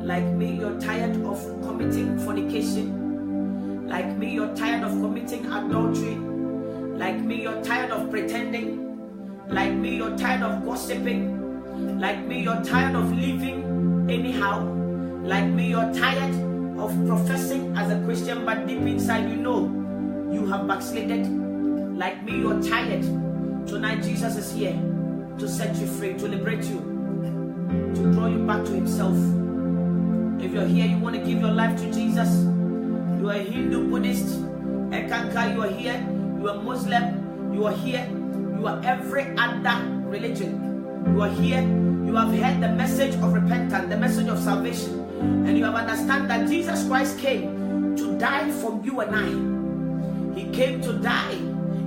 Like me, you're tired of committing fornication. Like me, you're tired of committing adultery. Like me, you're tired of pretending. Like me, you're tired of gossiping. Like me, you're tired of living anyhow. Like me, you're tired of professing as a Christian, but deep inside you know you have backslided. Like me, you're tired. Tonight, Jesus is here to set you free, to liberate you, to draw you back to himself. If you're here, you want to give your life to Jesus. You are a Hindu, Buddhist, Ekanka, you are here. You are Muslim, you are here. You are every other religion. You are here. You have heard the message of repentance, the message of salvation. And you have understand that Jesus Christ came to die for you and I. He came to die.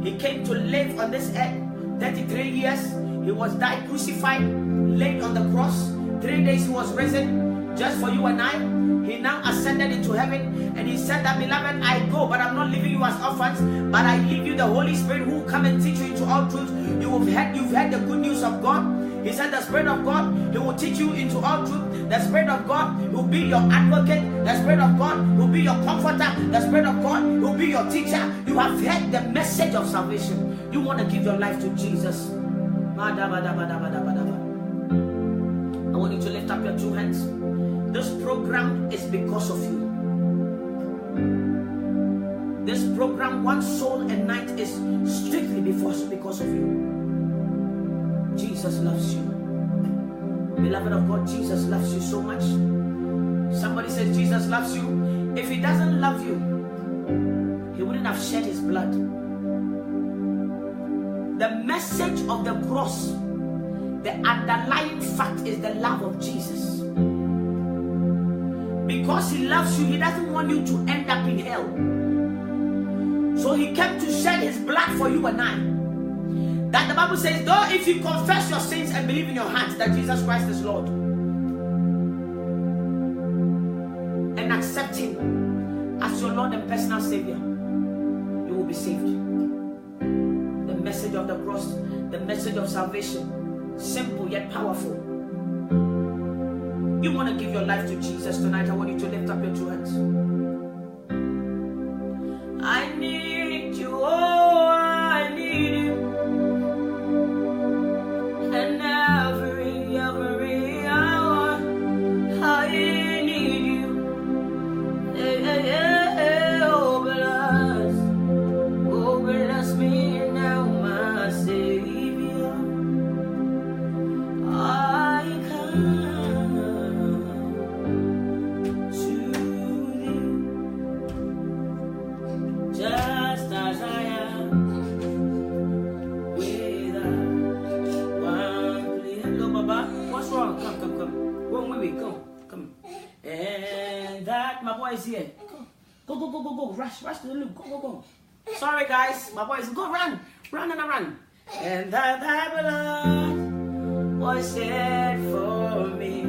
He came to live on this earth 33 years. He was died, crucified, laid on the cross. 3 days he was risen just for you and I. He now ascended into heaven, and he said that, beloved, I go, but I'm not leaving you as orphans, but I leave you the Holy Spirit who will come and teach you into all truth. You've heard the good news of God. He said the Spirit of God, he will teach you into all truth. The Spirit of God will be your advocate. The Spirit of God will be your comforter. The Spirit of God will be your teacher. You have heard the message of salvation. You want to give your life to Jesus. I want you to lift up your two hands. This program is because of you. This program, One Soul a Night, is strictly because of you. Jesus loves you. Beloved of God, Jesus loves you so much. Somebody says Jesus loves you. If he doesn't love you, he wouldn't have shed his blood. The message of the cross, the underlying fact is the love of Jesus. Because he loves you, he doesn't want you to end up in hell. So he came to shed his blood for you and I. That the Bible says, though if you confess your sins and believe in your heart that Jesus Christ is Lord, and accept him as your Lord and personal Savior, you will be saved. The message of the cross, the message of salvation, simple yet powerful. You want to give your life to Jesus tonight, I want you to lift up your two hands. I need you, oh, I need you. And every hour, I need you. Oh, bless me now, my Savior. I come to thee, just as I am, without one plea. Hello, Baba. What's wrong? Come. Go with me. Come. And that, my boy is here. Go. Rush to the loop. Go. Sorry, guys. My boys, go run. Run. And that blood was shed for me.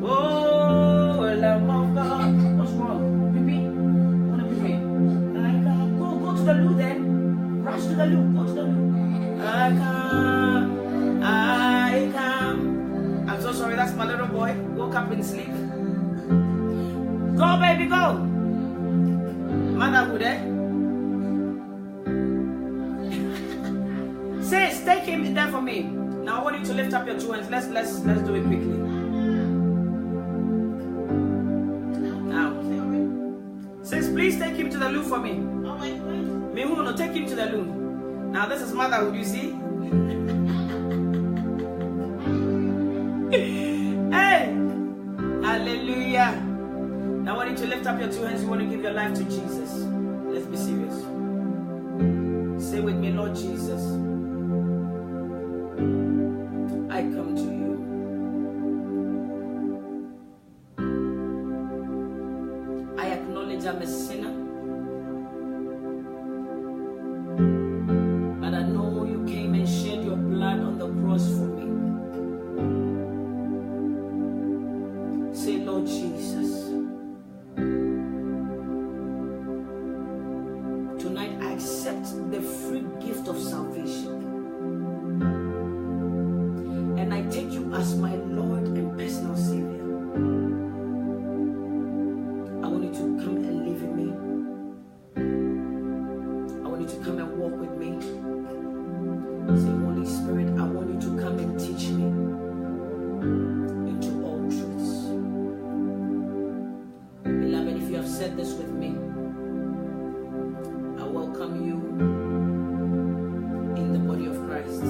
Oh, Lamb of God. What's wrong? Repeat. Wanna be free? I come. Go to the loo then. Rush to the loo. Go to the loo. I come. I'm so sorry, that's my little boy. Woke up in sleep. Go, baby, go. Motherhood, eh? Sis, take him there for me. Now I want you to lift up your two hands. Let's do it quickly. Now, sis, please take him to the loo for me. Mihuno, take him to the loo. Now this is motherhood, you see? Hey! Hallelujah! Now I want you to lift up your two hands. You want to give your life to Jesus. Let's be serious. Say with me, Lord Jesus, I come to you. I acknowledge I'm a sinner. But I know you came and shed your blood on the cross for me. Say, Lord Jesus, tonight I accept the free gift of salvation. And I take you as my Lord and personal Savior. I want you to come and live in me. I want you to come and walk with me. Say, Holy Spirit, I want you to come and teach me into all truths. Beloved, if you have said this with me, I welcome you in the body of Christ.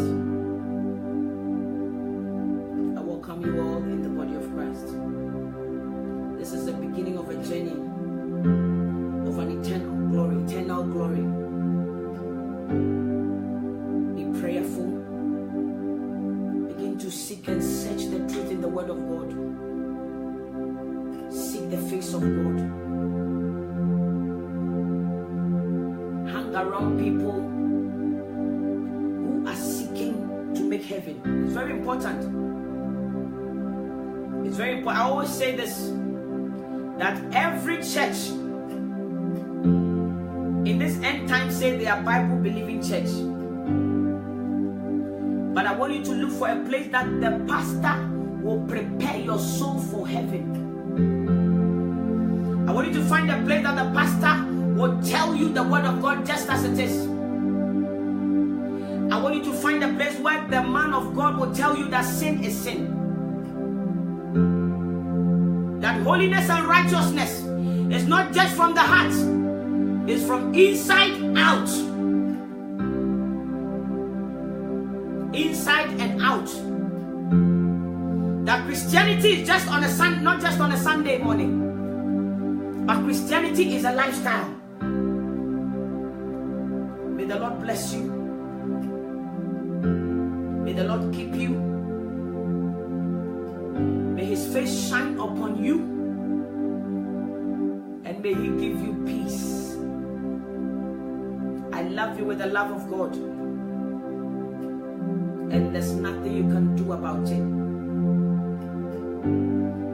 I welcome you all in the body of Christ. This is the beginning of a journey of an eternal glory. Be prayerful. Begin to seek and search the truth in the Word of God. Seek the face of God. Hang around people who are seeking to make heaven. It's very important. It's very important. I always say this, that every church in this end time say they are Bible believing church. But I want you to look for a place that the pastor will prepare your soul for heaven. I want you to find a place that the pastor will tell you the word of God just as it is. I want you to find a place where the man of God will tell you that sin is sin. That holiness and righteousness is not just from the heart, it's from inside out. Inside and out. That Christianity is just on a not just on a Sunday morning, but Christianity is a lifestyle. May the Lord bless you. May the Lord keep you. May His face shine upon you, and may He give you peace. I love you with the love of God, and there's nothing you can do about it.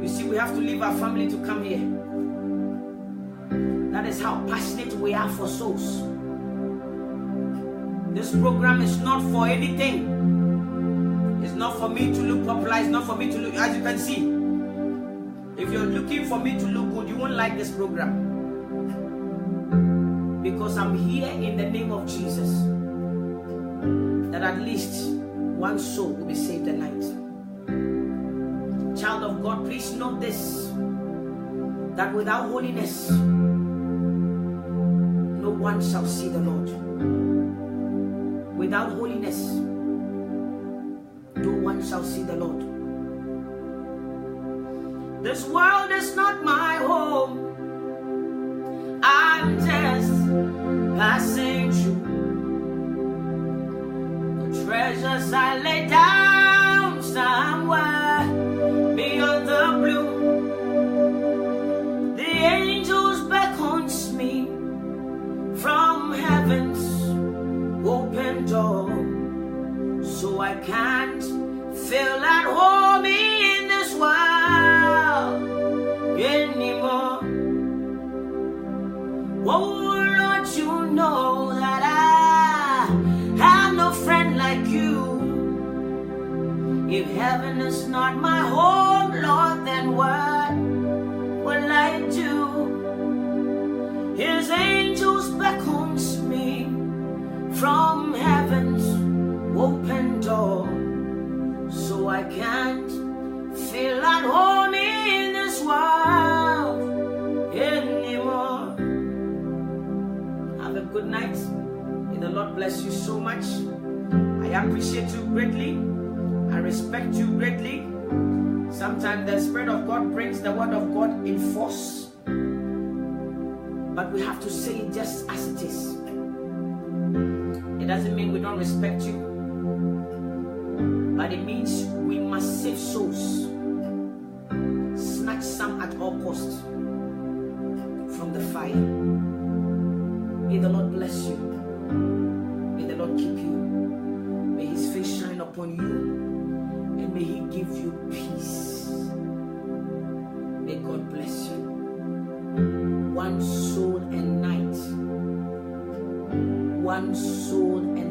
You see, we have to leave our family to come here. That is how passionate we are for souls. This program is not for anything. It's not for me to look popular. It's not for me to look, as you can see. If you're looking for me to look good, you won't like this program. Because I'm here in the name of Jesus. That at least one soul will be saved tonight. Child of God, please know this. That without holiness, no one shall see the Lord. Without holiness, no one shall see the Lord. This world is not my home. I'm just passing through. The treasures I lay down somewhere beyond the blue. The angels beckons me from heaven's open door. So I can't feel at home in this If heaven is not my home, Lord, then what will I do? His angels beckons me from heaven's open door, so I can't feel at home in this world anymore. Have a good night. May the Lord bless you so much. I appreciate you greatly. I respect you greatly. Sometimes the Spirit of God brings the word of God in force, but we have to say it just as it is. It doesn't mean we don't respect you, but it means we must save souls, snatch some at all costs from the fire. May the Lord bless you. May the Lord keep you. May His face shine upon you, and may He give you peace. May God bless you. One soul and night. One soul and